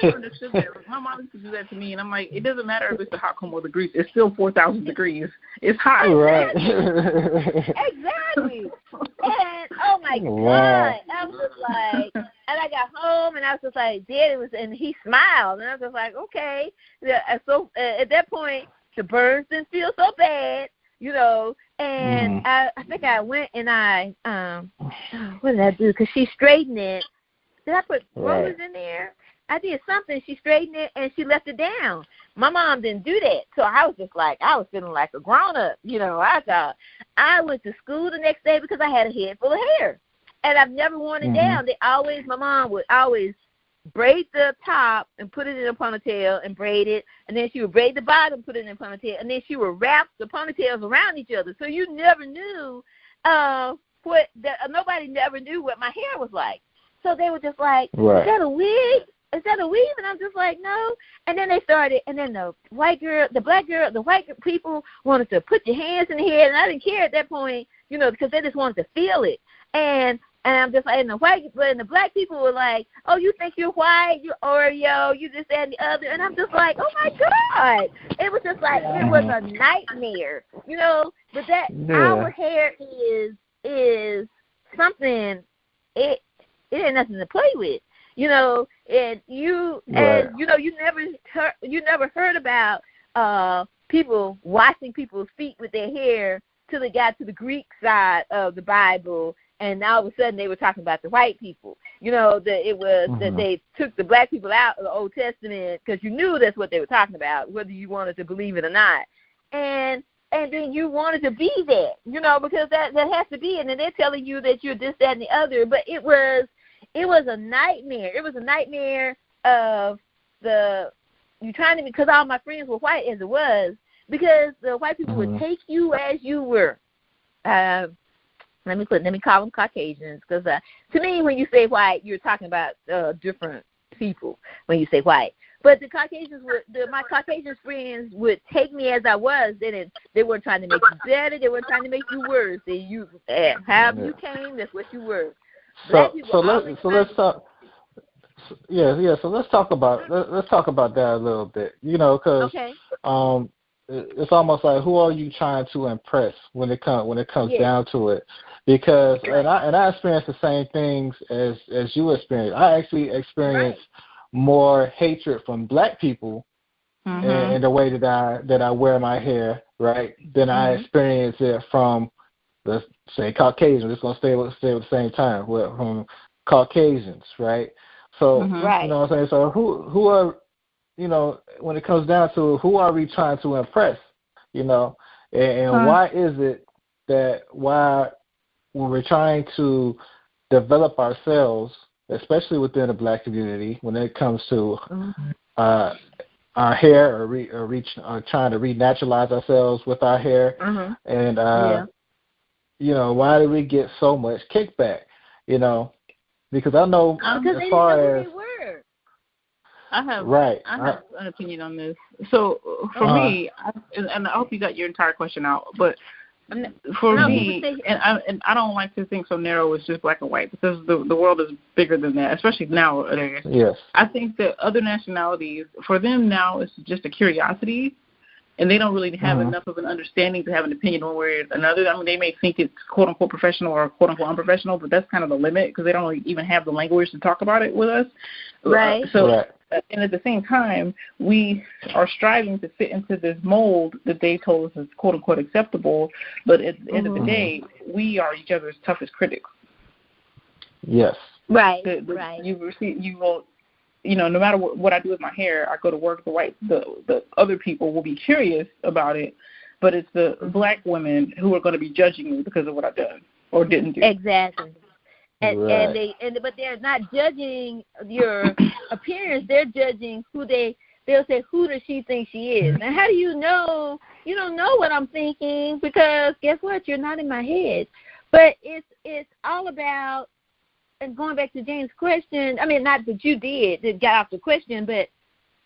never understood that. My mom used to do that to me, and I'm like, it doesn't matter if it's the hot comb or the grease. It's still 4,000 degrees. It's hot. Right. Exactly. And oh my God, I was just like, and I got home, and I was just like, Daddy was, and he smiled, and I was just like, okay. So at that point, the burns didn't feel so bad. you know. And I think I went and I what did I do? Because she straightened it. Did I put rollers in there? I did something. She straightened it and she left it down. My mom didn't do that, so I was just like, I was feeling like a grown up, you know. I thought I went to school the next day because I had a head full of hair, and I've never worn it down. My mom would always braid the top and put it in a ponytail and braid it, and then she would braid the bottom, put it in a ponytail, and then she would wrap the ponytails around each other, so you never knew nobody never knew what my hair was like. So they were just like, is that a wig? Is that a weave? And I'm just like, no. And then they started, and then the white people wanted to put your hands in the head, and I didn't care at that point, you know, because they just wanted to feel it. And I'm just like, and the black people were like, oh, you think you're white, you Oreo, you this, that, and the other. And I'm just like, oh my God. It was just like, it was a nightmare, you know. But our hair is something, it ain't nothing to play with. You know, and you know, you never heard about people washing people's feet with their hair till they got to the Greek side of the Bible, and all of a sudden they were talking about the white people. You know, that it was that they took the black people out of the Old Testament because you knew that's what they were talking about, whether you wanted to believe it or not. And then you wanted to be that, you know, because that has to be, and then they're telling you that you're this, that, and the other. But it was a nightmare. It was a nightmare of you trying to, because all my friends were white as it was, because the white people would take you as you were. Let me call them Caucasians, because to me, when you say white, you're talking about different people when you say white. But the Caucasians my Caucasian friends would take me as I was. They weren't trying to make you better. They weren't trying to make you worse. However you came, that's what you were. So let's talk. So let's talk about that a little bit. You know, because it's almost like, who are you trying to impress when it comes down to it? Because and I experienced the same things as you experienced. I actually experienced more hatred from black people in the way that I wear my hair, right, than I experienced it from, let's say, Caucasians. It's going to stay with the same time. From Caucasians, right? So, you know what I'm saying? So who are, you know, when it comes down to who are we trying to impress, you know, and why is it that when we're trying to develop ourselves, especially within the black community, when it comes to our hair or trying to renaturalize ourselves with our hair, and you know, why do we get so much kickback? You know, because I know as far as I have an opinion on this. So for me, and I hope you got your entire question out, but for me, and I don't like to think so narrow as just black and white, because the world is bigger than that, especially nowadays. Yes. I think that other nationalities, for them now, it's just a curiosity, and they don't really have enough of an understanding to have an opinion one way or another. I mean, they may think it's quote-unquote professional or quote-unquote unprofessional, but that's kind of the limit, because they don't even have the language to talk about it with us. Right. And at the same time, we are striving to fit into this mold that they told us is quote-unquote acceptable, but at the end of the day, we are each other's toughest critics. Yes. Right. You will, you know, no matter what I do with my hair, I go to work, the other people will be curious about it, but it's the black women who are going to be judging me because of what I've done or didn't do. Exactly. But they're not judging your appearance. They're judging they'll say, who does she think she is? And how do you know? You don't know what I'm thinking, because guess what? You're not in my head. But it's all about, and going back to James' question, I mean, not that you did, that got off the question, but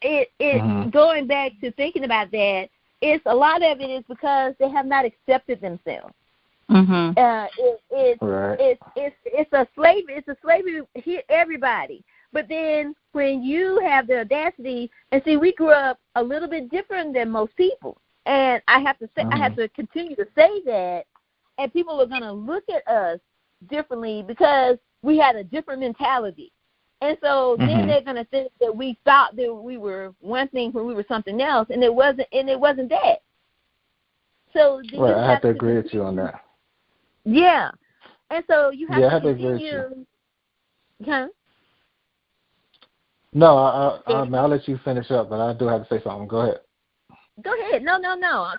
going back to thinking about that, it's a lot of it is because they have not accepted themselves. It's a slavery. It's a slavery here, everybody. But then when you have the audacity, and see, we grew up a little bit different than most people, and I have to say, I have to continue to say that, and people are going to look at us differently because we had a different mentality. And so then they're going to think that we thought that we were one thing when we were something else, and it wasn't that. So then right, you I have to agree with you on that. Yeah. And so you have to continue. Huh? No, I'll let you finish up, but I do have to say something. Go ahead. Go ahead. No,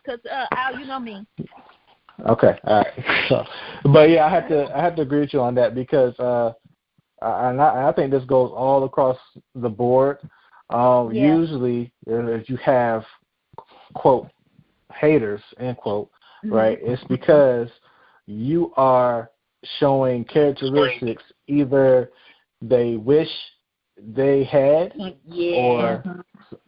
because Al, you know me. Okay, all right. So, but yeah, I have to agree with you on that because I think this goes all across the board. Usually, if you have quote haters end quote, right, it's because you are showing characteristics either they wish they had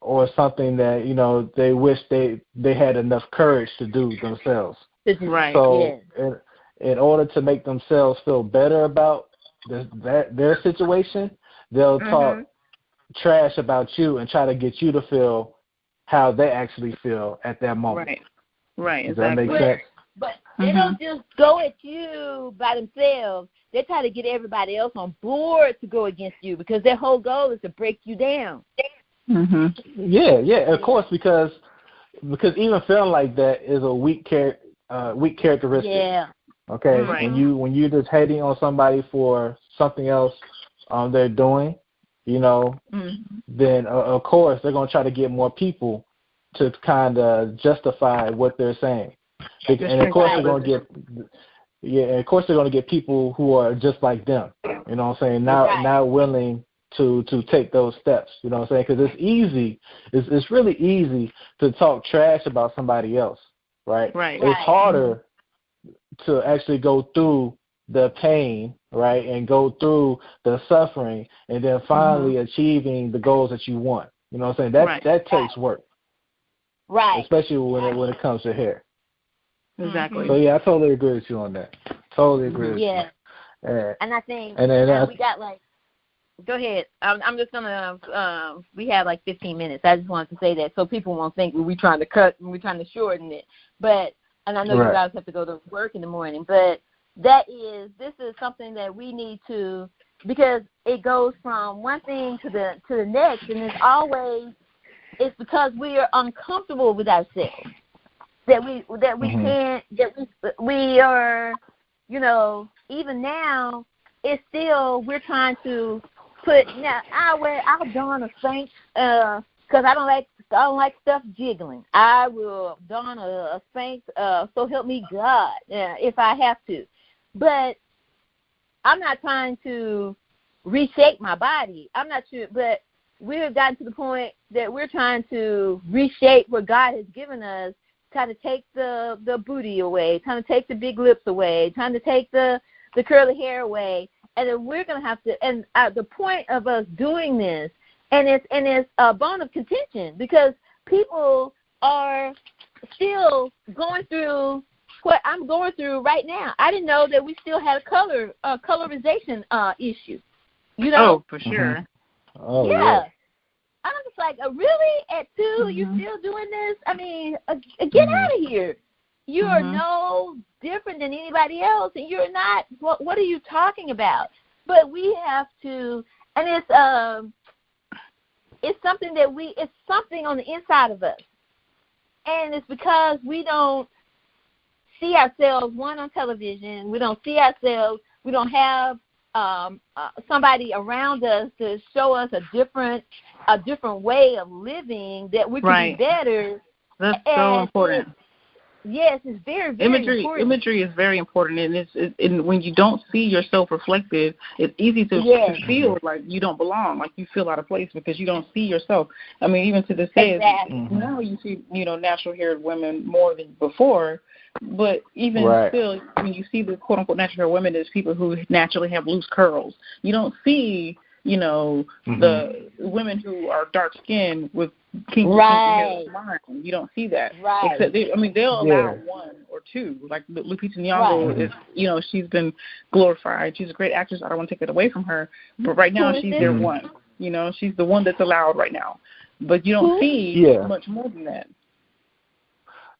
or something that they wish they had enough courage to do themselves. Right. So in order to make themselves feel better about their situation, they'll talk trash about you and try to get you to feel how they actually feel at that moment. Right. Does that make sense? But they don't just go at you by themselves. They try to get everybody else on board to go against you because their whole goal is to break you down. Yeah, of course, because even feeling like that is a weak characteristic. Yeah. Okay. When you're just hating on somebody for something else they're doing, then of course they're gonna try to get more people to kind of justify what they're saying, and of course they're gonna get people who are just like them. You know what I'm saying? Not willing to take those steps. You know what I'm saying? Because it's easy. It's really easy to talk trash about somebody else, right? It's harder to actually go through the pain, right, and go through the suffering, and then finally achieving the goals that you want. You know what I'm saying? That takes work, right? Especially when it comes to hair. Exactly. So yeah, I totally agree with you on that. Totally agree with you. Yeah. And I think we got like. Go ahead. I'm just gonna. We have like 15 minutes. I just wanted to say that so people won't think we're trying to cut, we're trying to shorten it. But I know you guys have to go to work in the morning. But this is something that we need to, because it goes from one thing to the next, and it's because we are uncomfortable with ourselves that we are, even now it's still we're trying to. Now I'll don a Spanx because I don't like stuff jiggling. I will don a Spanx, so help me God, if I have to. But I'm not trying to reshape my body. I'm not sure, but we've gotten to the point that we're trying to reshape what God has given us, trying to take the booty away, trying to take the big lips away, trying to take the curly hair away. And then we're going to have to, and the point of us doing this, and it's a bone of contention because people are still going through what I'm going through right now. I didn't know that we still had a colorization issue. Oh, for sure. Oh, yeah. I'm just like, really? At 2, you still doing this? I mean, get out of here. You are no different than anybody else, and you're not. What are you talking about? But we have to, and it's something that it's something on the inside of us, and it's because we don't see ourselves on television. We don't see ourselves. We don't have somebody around us to show us a different way of living that we can be better. That's so important. Yes, it's very, very important. Imagery is very important, and when you don't see yourself reflected, it's easy to feel like you don't belong, like you feel out of place because you don't see yourself. I mean, even to this day, now you see, natural-haired women more than before, but even still, when you see the quote-unquote natural-haired women, there's people who naturally have loose curls. You don't see, the women who are dark-skinned with kinky hair. You don't see that. Except they'll allow one or two. Like Lupita Nyong'o is, she's been glorified. She's a great actress. I don't want to take it away from her. But right now she's their one. She's the one that's allowed right now. But you don't see much more than that.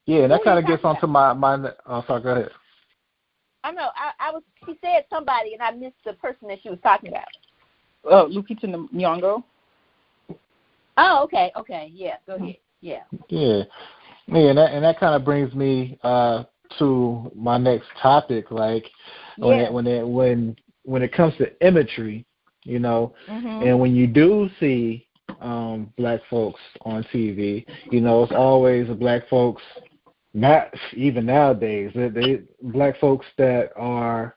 Yeah, and that kind of gets onto my oh, sorry, go ahead. I know. She said somebody, and I missed the person that she was talking about. Lupita Nyong'o. Oh, okay, yeah, go ahead, yeah. Yeah, Yeah, and that kind of brings me to my next topic. Like when it comes to imagery, you know, and when you do see black folks on TV, you know, it's always the black folks. Not even nowadays, they black folks that are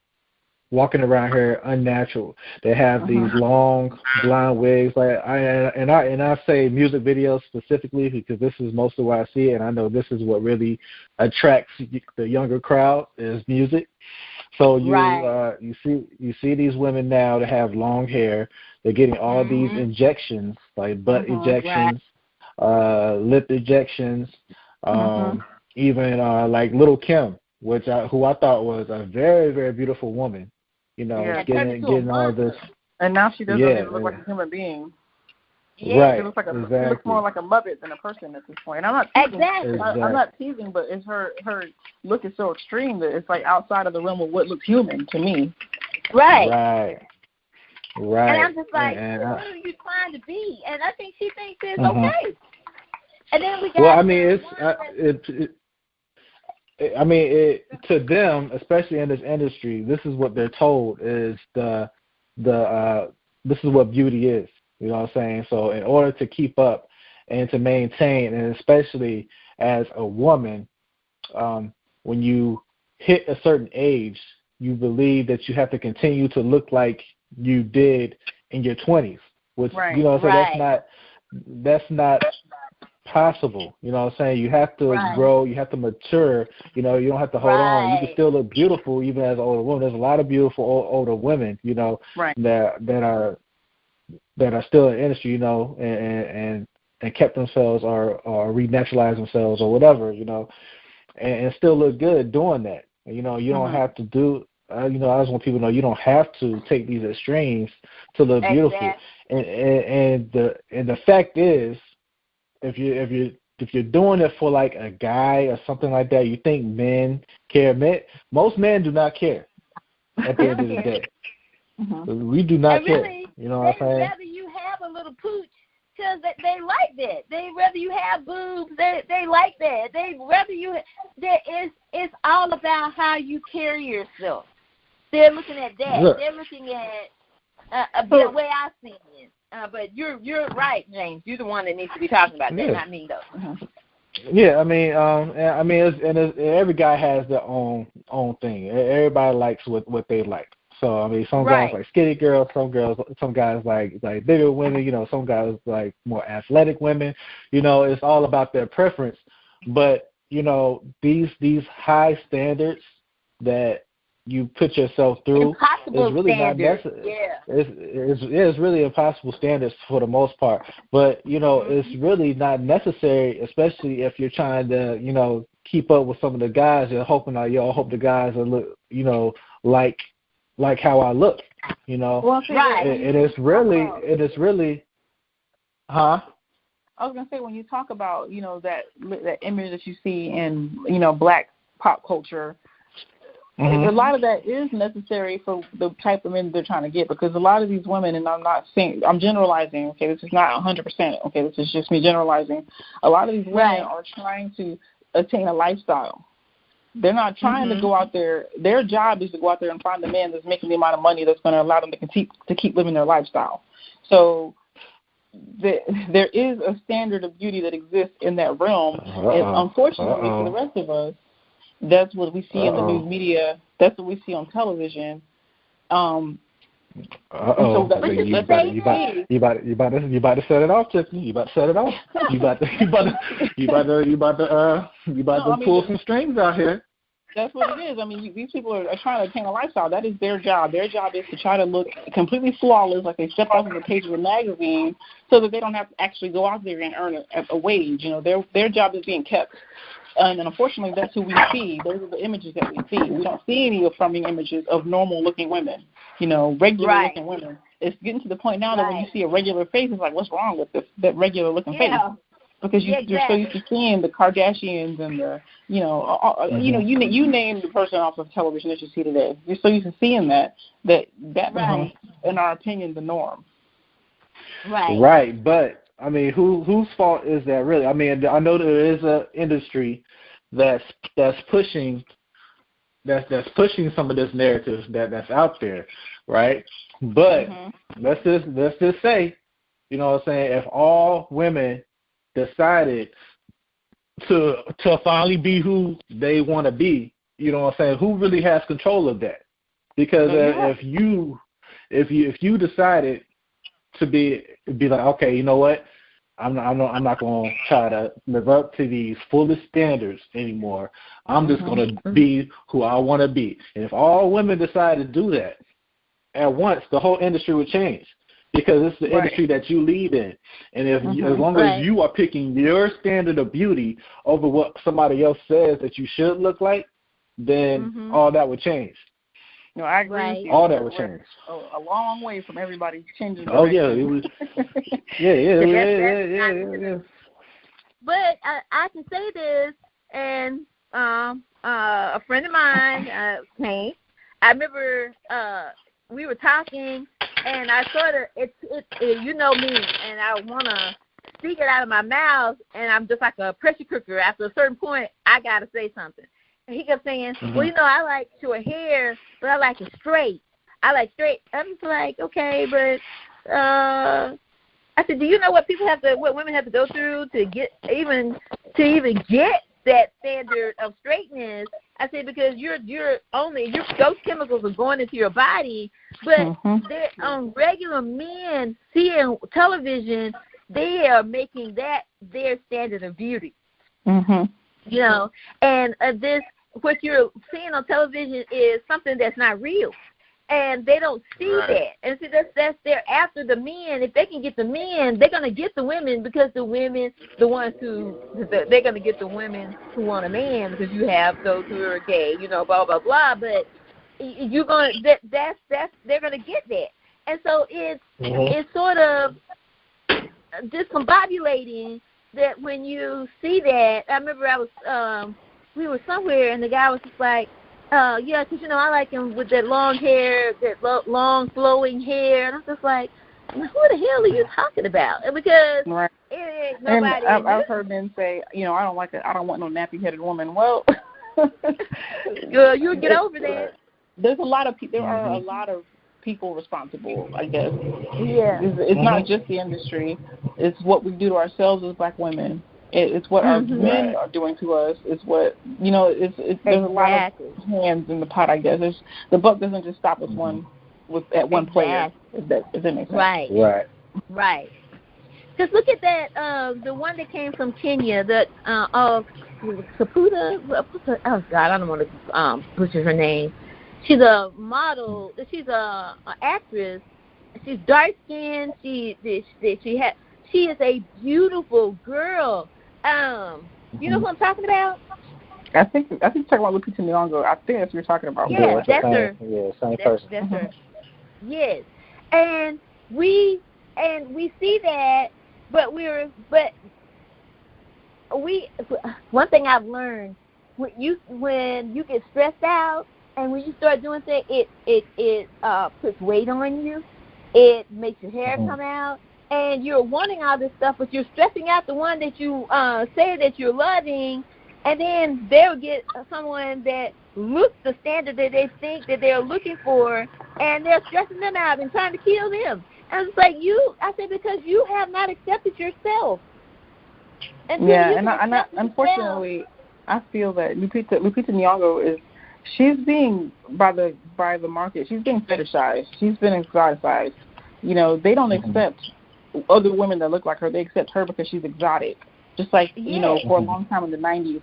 walking around here unnatural. They have these long blonde wigs. Like I say music videos specifically because this is mostly where I see it, and I know this is what really attracts the younger crowd is music. So you see these women now that have long hair. They're getting all these injections, like butt injections, lip injections, even like Little Kim, who I thought was a very, very beautiful woman. You know, getting all this. And now she doesn't even look like a human being. Yeah. Right. She looks she looks more like a Muppet than a person at this point. And I'm not teasing. I'm not teasing, but it's her look is so extreme that it's like outside of the realm of what looks human to me. Right. And I'm just like, what are you trying to be? And I think she thinks it's okay. And then we got. Well, I mean, to them, especially in this industry, this is what they're told is this is what beauty is. You know what I'm saying? So in order to keep up and to maintain, and especially as a woman, when you hit a certain age, you believe that you have to continue to look like you did in your 20s, which you know, so that's not possible. You know what I'm saying? You have to grow, you have to mature, you know, you don't have to hold on. You can still look beautiful even as an older woman. There's a lot of beautiful older women, you know, that are still in the industry, you know, and kept themselves or renaturalized themselves or whatever, you know, and still look good doing that. You know, you don't have to do you know, I just want people to know you don't have to take these extremes to look beautiful. And the fact is, if you're doing it for like a guy or something like that, you think men care. Most men do not care at the end of the day. We do not care. Really, you know what I'm saying? They'd rather you have a little pooch because they like that. They rather you have boobs. They like that. They rather you. It's all about how you carry yourself. They're looking at that. Yeah. They're looking at the way I see it. But you're right, James. You're the one that needs to be talking about that, not me, though. Yeah, I mean, every guy has their own thing. Everybody likes what they like. So I mean, some guys like skinny girls, some guys like bigger women. You know, some guys like more athletic women. You know, it's all about their preference. But you know, these high standards that you put yourself through is really not necessary. It's really impossible standards for the most part. But you know, it's really not necessary, especially if you're trying to, you know, keep up with some of the guys. You're hoping that I hope the guys are look, you know, like how I look. You know, and it's really, huh? I was gonna say, when you talk about, you know, that image that you see in, you know, black pop culture. A lot of that is necessary for the type of men they're trying to get, because a lot of these women, and I'm generalizing, okay, this is not 100%, okay, this is just me generalizing. A lot of these women are trying to attain a lifestyle. They're not trying to go out there. Their job is to go out there and find a man that's making the amount of money that's going to allow them to keep living their lifestyle. So there is a standard of beauty that exists in that realm, and unfortunately for the rest of us, that's what we see in the news media. That's what we see on television. So you about to set it off, Tiffany. You about to set it off. You about to pull some strings out here. That's what it is. I mean, these people are trying to attain a lifestyle. That is their job. Their job is to try to look completely flawless, like they step off of the page of a magazine, so that they don't have to actually go out there and earn a wage. You know, their job is being kept. And unfortunately, that's who we see. Those are the images that we see. We don't see any affirming images of normal-looking women, you know, regular-looking women. It's getting to the point now that when you see a regular face, it's like, what's wrong with that regular-looking face? Because you're so used to seeing the Kardashians and the, you know, you name the person off of television that you see today. You're so used to seeing that becomes, in our opinion, the norm. Right, but I mean, whose fault is that really? I mean, I know there is an industry that's pushing some of this narrative that's out there, right? But let's just say, you know what I'm saying, if all women decided to finally be who they want to be, you know what I'm saying, who really has control of that? Because if you decided to be like, okay, you know what, I'm not going to try to live up to these fullest standards anymore. I'm just going to be who I want to be. And if all women decide to do that at once, the whole industry would change, because it's the industry that you lead in. And if as long as you are picking your standard of beauty over what somebody else says that you should look like, then all that would change. No, I agree with you. All that would change. A long way from everybody changing. Oh yeah, it was. Yeah. But I can say this, and a friend of mine came. I remember we were talking, and I sort of it you know me, and I want to speak it out of my mouth, and I'm just like a pressure cooker. After a certain point, I gotta say something. And he kept saying, well, you know, I like short hair, but I like it straight. I like straight. I'm just like, okay, but I said, do you know what women have to go through to even get that standard of straightness? I said, because those chemicals are going into your body, but they're on regular men seeing television, they are making that their standard of beauty. You know, and what you're seeing on television is something that's not real, and they don't see that. And see, that's they're after the men. If they can get the men, they're gonna get the women, because the women, they're gonna get the women who want a man, because you have those who are gay, you know, blah blah blah. But you're gonna they're gonna get that, and so it's sort of discombobulating. That when you see that, I remember we were somewhere, and the guy was just like, yeah, because, you know, I like him with that long hair, that long flowing hair. And I'm just like, who the hell are you talking about? And because it ain't nobody. And I've heard men say, you know, I don't want no nappy-headed woman. Well, you'll get over that. There are a lot of people responsible, I guess. Yeah. It's not just the industry. It's what we do to ourselves as black women. It's what our men are doing to us. It's what, you know, there's a lot of hands in the pot, I guess. The buck doesn't just stop at one player, if that makes sense. Right. Because look at that, the one that came from Kenya, that Saputa, oh God, I don't want to butcher her name. She's a model. She's a actress. She's dark skinned. She is a beautiful girl. You know who I'm talking about? I think you're talking about Lupita Nyong'o. I think that's what you're talking about. Yeah, that's her. Yeah, same person. That's her. Yes, and we see that, but one thing I've learned, when you get stressed out, and when you start doing things, it puts weight on you. It makes your hair come out, and you're wanting all this stuff, but you're stressing out the one that you say that you're loving, and then they'll get someone that looks the standard that they think that they're looking for, and they're stressing them out and trying to kill them. And it's like I say, because you have not accepted yourself. Unfortunately, I feel that Lupita Nyong'o she's being by the market. She's being fetishized. She's been exoticized. You know, they don't accept other women that look like her. They accept her because she's exotic. Just like, you know, for a long time in the 90s,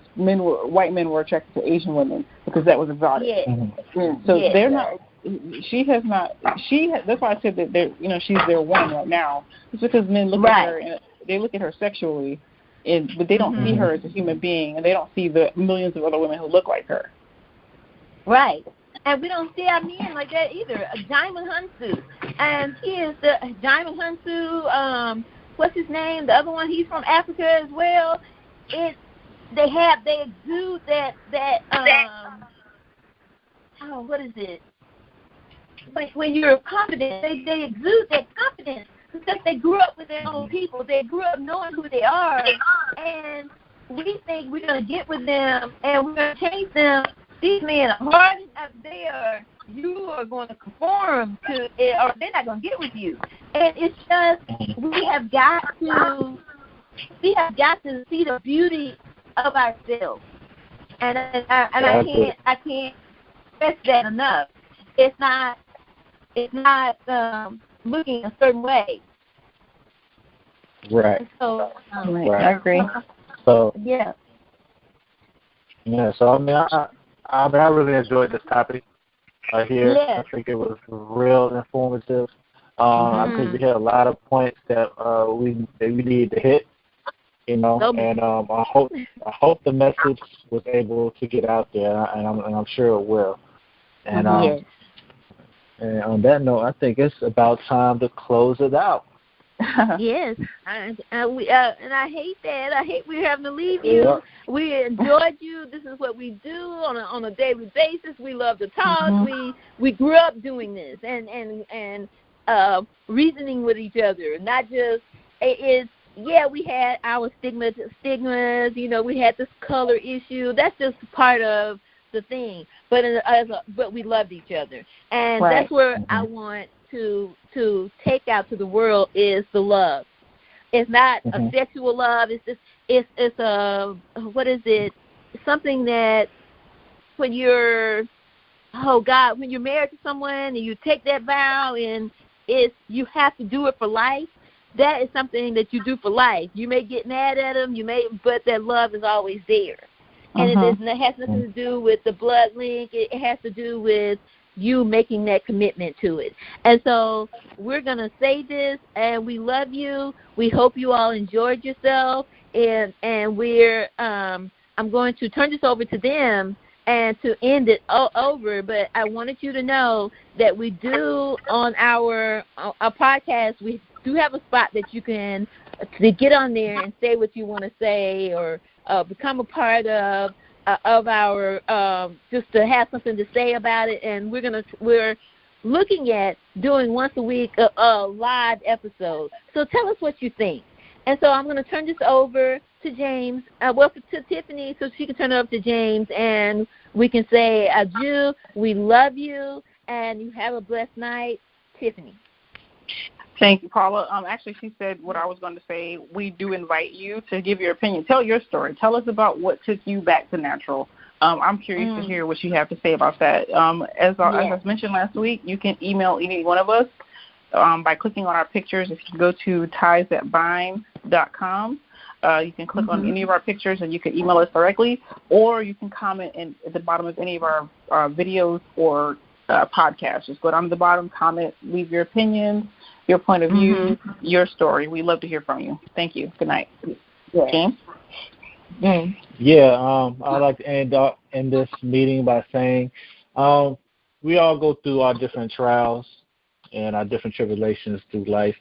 white men were attracted to Asian women because that was exotic. So they're not. That's why I said that she's their one right now. It's because men look at her and they look at her sexually, but they don't see her as a human being, and they don't see the millions of other women who look like her. Right. And we don't see our men like that either. Diamond Hunsu. And he is the Diamond Hunsu, what's his name? The other one, he's from Africa as well. They exude that what is it? Like when you're confident, they exude that confidence. because they grew up with their own people. They grew up knowing who they are, and we think we're going to get with them and we're going to change them. These men are hard enough there. You are going to conform to it, or they're not going to get with you. And it's just we have got to see the beauty of ourselves. And I can't stress that enough. It's not looking a certain way. Right. So right. I agree. So yeah. So I really enjoyed this topic here. Yes. I think it was real informative. I think we had a lot of points that we need to hit. And I hope the message was able to get out there, and I'm sure it will. And yes. And on that note, I think it's about time to close it out. Yes, and I hate that. I hate we're having to leave you. Yeah. We enjoyed you. This is what we do on a daily basis. We love to talk. We grew up doing this and reasoning with each other. Not just we had our stigmas. We had this color issue. That's just part of the thing. But we loved each other, and right. That's where I want to take out to the world is the love. It's not a sexual love. It's a what is it? Something that when you're when you're married to someone and you take that vow and you have to do it for life. That is something that you do for life. You may get mad at them, but that love is always there. And it has nothing to do with the blood link. It has to do with you making that commitment to it. And so we're going to say this, and we love you. We hope you all enjoyed yourself. And we're I'm going to turn this over to them and to end it over. But I wanted you to know that we do on our podcast, we do have a spot that you can get on there and say what you want to say or become a part of our just to have something to say about it. And we're looking at doing once a week a live episode. So tell us what you think. And so I'm going to turn this over to James, to Tiffany, so she can turn it over to James, and we can say adieu. We love you, and you have a blessed night. Tiffany. Thank you, Paula. Actually, she said what I was going to say. We do invite you to give your opinion. Tell your story. Tell us about what took you back to natural. I'm curious to hear what you have to say about that. As I mentioned last week, you can email any one of us by clicking on our pictures. If you go to tiesthatbind.com, you can click on any of our pictures and you can email us directly, or you can comment at the bottom of any of our videos or podcasts. Just go down to the bottom, comment, leave your opinions, your point of view, your story. We love to hear from you. Thank you. Good night. James? Yeah, I'd like to end this meeting by saying we all go through our different trials and our different tribulations through life.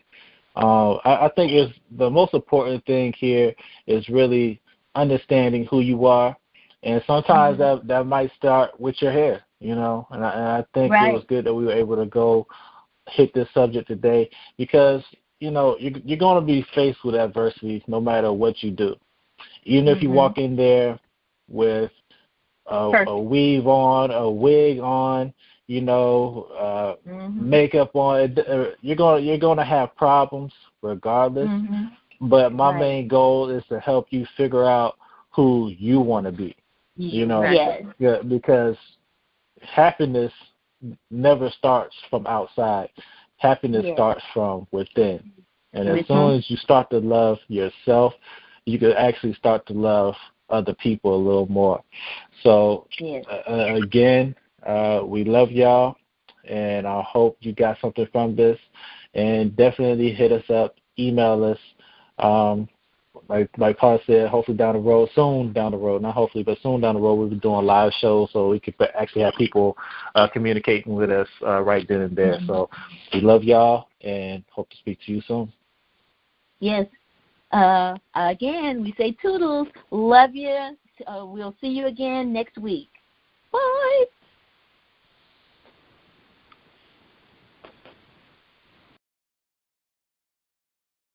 I think the most important thing here is really understanding who you are, and sometimes that might start with your hair, and I think it was good that we were able to go hit this subject today because, you're going to be faced with adversity no matter what you do. Even if you walk in there with a weave on, a wig on, makeup on, you're going to have problems regardless. But my main goal is to help you figure out who you want to be. Because happiness never starts from outside. Happiness starts from within. And as soon as you start to love yourself, you can actually start to love other people a little more. So, again, we love y'all, and I hope you got something from this. And definitely hit us up, email us. Like Paul said, hopefully soon down the road, not hopefully, but soon down the road, we'll be doing live shows so we could actually have people communicating with us right then and there. So we love y'all and hope to speak to you soon. Yes. Again, we say toodles. Love you. We'll see you again next week. Bye.